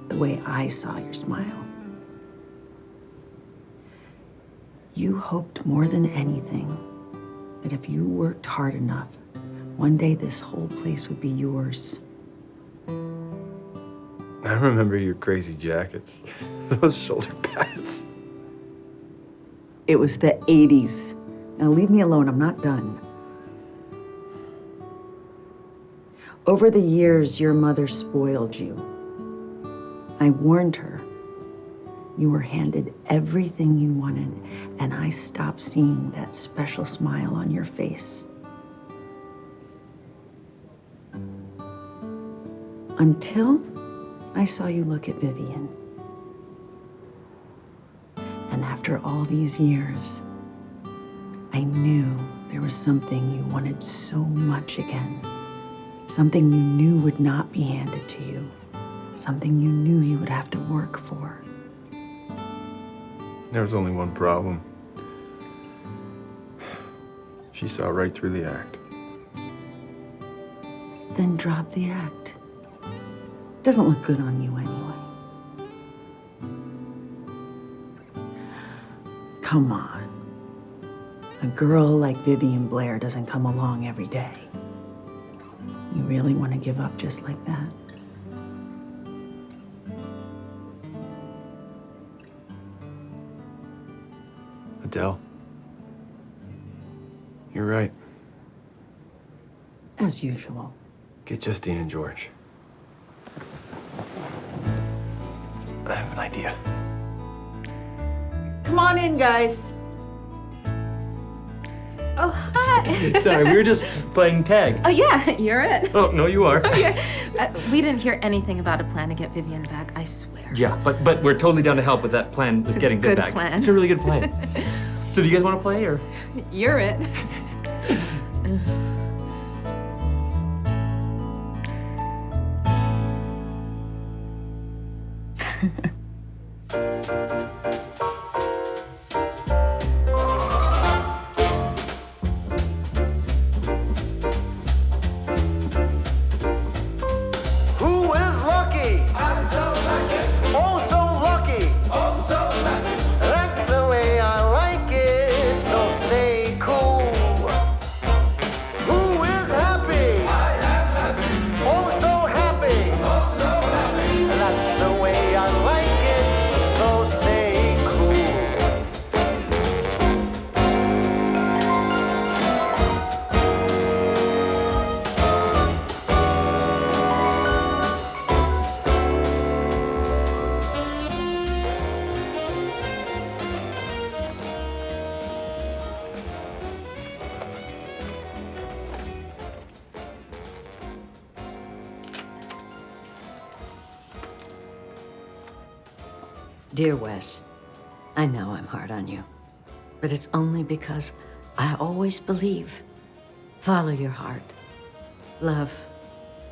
The way I saw your smile. You hoped more than anything that if you worked hard enough, one day this whole place would be yours. I remember your crazy jackets. Those shoulder pads. It was the 80s. Now leave me alone, I'm not done. Over the years, your mother spoiled you. I warned her. You were handed everything you wanted, and I stopped seeing that special smile on your face. Until I saw you look at Vivien. And after all these years, I knew there was something you wanted so much again. Something you knew would not be handed to you. Something you knew you would have to work for. There was only one problem. She saw right through the act. Then drop the act. Doesn't look good on you anyway. Come on. A girl like Vivien Blair doesn't come along every day. You really want to give up just like that? Adele, you're right. As usual. Get Justine and George. I have an idea. Come on in, guys. Oh, hi. Sorry, we were just playing tag. Oh, yeah, you're it. Oh, no, you are. We didn't hear anything about a plan to get Vivien back, I swear. Yeah, but we're totally down to help with that plan with It's a getting Viv good back. plan. It's a really good plan. So do you guys want to play or? You're it. Who is lucky? I'm so lucky. Oh, so lucky. Oh, so lucky. That's the way I like it, so stay cool. Who is happy? I am happy. Oh, so happy. Oh, so happy. That's the way I like it, so stay cool. Dear Wes, I know I'm hard on you, but it's only because I always believe. Follow your heart. Love,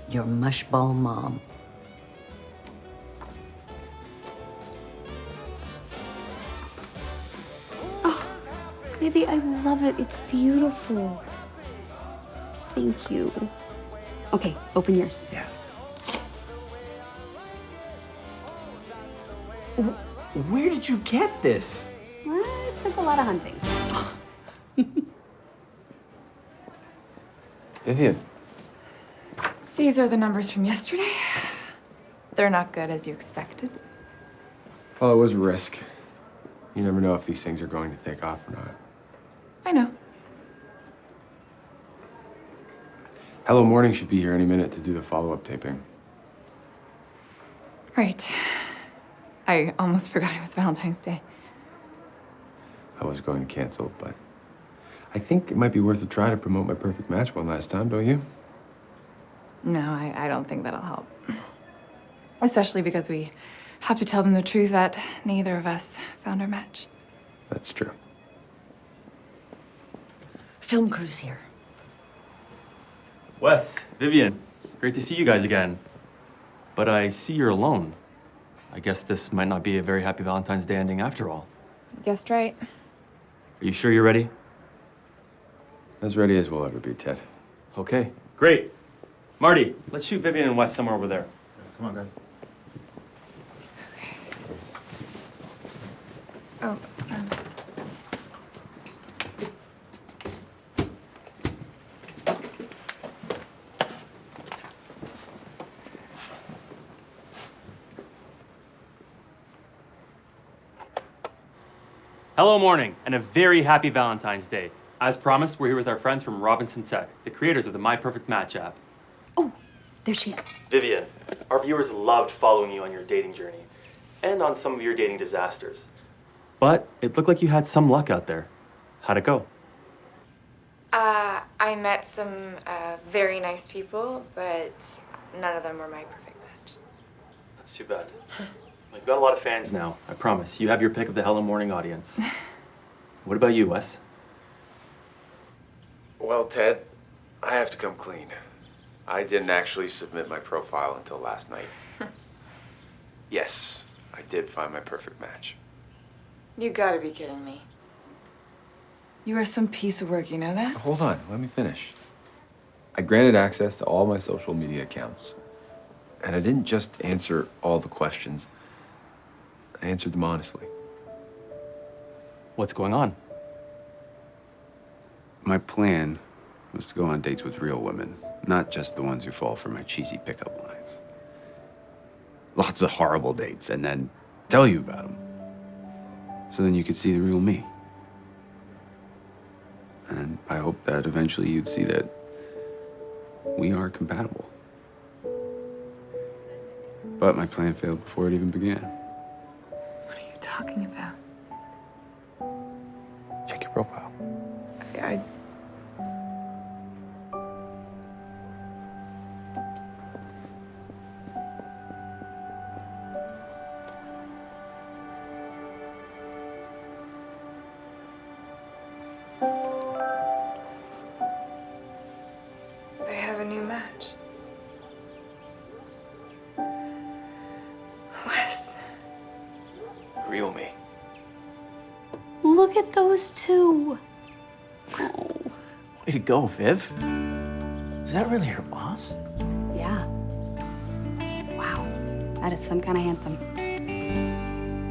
your mushball mom. Baby, I love it. It's beautiful. Thank you. Okay, open yours. Yeah. Where did you get this? Well, it took a lot of hunting. Vivien. These are the numbers from yesterday. They're not good as you expected. Well, it was a risk. You never know if these things are going to take off or not. I know. Hello Morning should be here any minute to do the follow-up taping. Right. I almost forgot it was Valentine's Day. I was going to cancel, but I think it might be worth a try to promote my perfect match one last time, don't you? No, I don't think that'll help. Especially because we have to tell them the truth that neither of us found our match. That's true. Film crew's here. Wes, Vivien, great to see you guys again. But I see you're alone. I guess this might not be a very happy Valentine's Day ending after all. Guessed right. Are you sure you're ready? As ready as we'll ever be, Ted. Okay, great. Marty, let's shoot Vivien and Wes somewhere over there. Come on, guys. Oh. Hello, morning, and a very happy Valentine's Day. As promised, we're here with our friends from Robinson Tech, the creators of the My Perfect Match app. There she is. Vivien, our viewers loved following you on your dating journey and on some of your dating disasters. But it looked like you had some luck out there. How'd it go? I met some very nice people, but none of them were my perfect match. That's too bad. You've got a lot of fans now, I promise. You have your pick of the Hello Morning audience. What about you, Wes? Well, Ted, I have to come clean. I didn't actually submit my profile until last night. Yes, I did find my perfect match. You gotta be kidding me. You are some piece of work, you know that? Hold on, let me finish. I granted access to all my social media accounts. And I didn't just answer all the questions. I answered them honestly. What's going on? My plan was to go on dates with real women, not just the ones who fall for my cheesy pickup lines. Lots of horrible dates, and then tell you about them. So then you could see the real me. And I hope that eventually you'd see that we are compatible. But my plan failed before it even began. What are you talking about? Check your profile. I have a new match. Wes. Real me. Look at those two. Way to go, Viv. Is that really her boss? Yeah. Wow. That is some kind of handsome.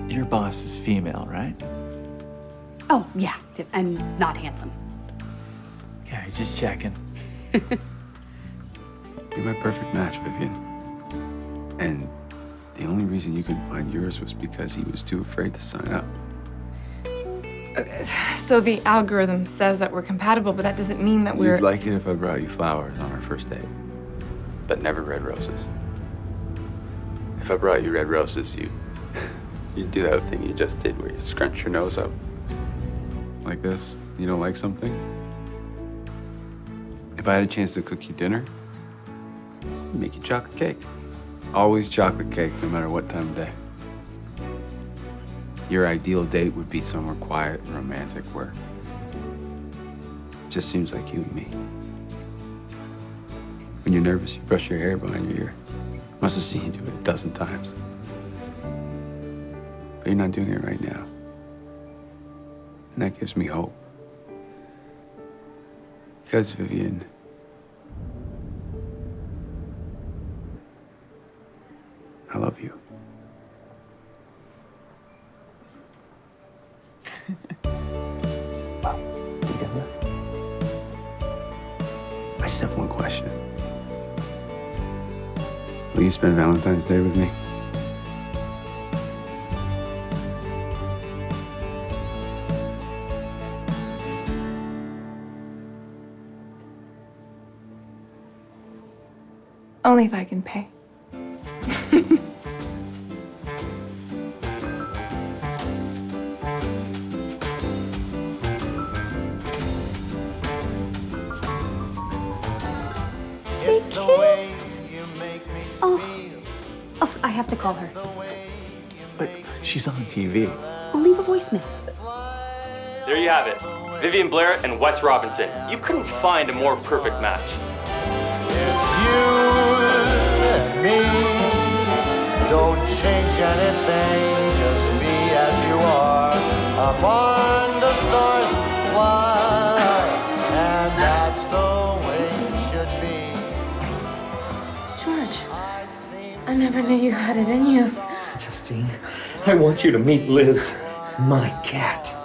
Your boss is female, right? Oh, yeah. And not handsome. Okay, just checking. You're my perfect match, Vivien. And the only reason you couldn't find yours was because he was too afraid to sign up. So the algorithm says that we're compatible, but that doesn't mean that we're... You'd like it if I brought you flowers on our first date, but never red roses. If I brought you red roses, you'd do that thing you just did where you scrunch your nose up. Like this. You don't like something? If I had a chance to cook you dinner, I'd make you chocolate cake. Always chocolate cake, no matter what time of day. Your ideal date would be somewhere quiet and romantic where it just seems like you and me. When you're nervous, you brush your hair behind your ear. Must have seen you do it a dozen times. But you're not doing it right now. And that gives me hope. Because, Vivien, I love you. Wow, you done this? I just have one question. Will you spend Valentine's Day with me? Only if I can pay. They kissed. Oh, I have to call her. But she's on TV. I'll leave a voicemail. There you have it. Vivien Blair and Wes Robinson. You couldn't find a more perfect match. Me, don't change anything, just be as you are. Among the stars fly, and that's the way it should be. George, I never knew you had it in you. Justine, I want you to meet Liz, my cat.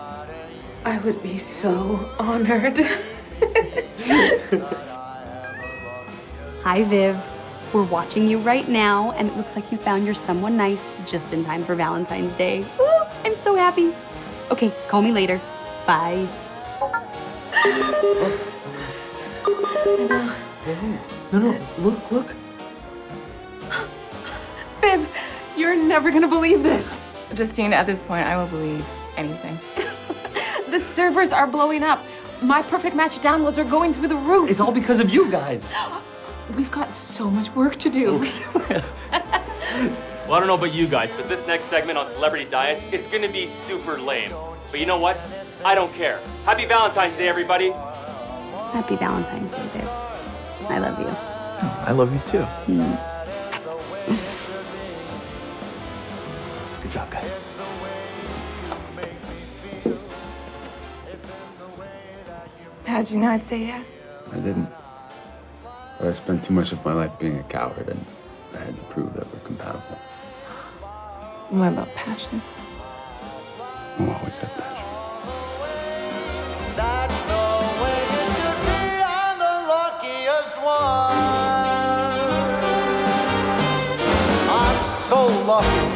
I would be so honored. Hi, Viv. We're watching you right now, and it looks like you found your someone nice just in time for Valentine's Day. Woo, I'm so happy. Okay, call me later. Bye. No, look. Viv, you're never gonna believe this. Justine, at this point, I will believe anything. The servers are blowing up. My Perfect Match downloads are going through the roof. It's all because of you guys. We've got so much work to do. Well, I don't know about you guys, but this next segment on celebrity diets is gonna be super lame. But you know what? I don't care. Happy Valentine's Day, everybody. Happy Valentine's Day, Viv. I love you. I love you too. Good job, guys. How'd you know I'd say yes? I didn't. But I spent too much of my life being a coward, and I had to prove that we're compatible. What about passion? I'll always have passion. That's the way it should be. I'm the luckiest one. I'm so lucky.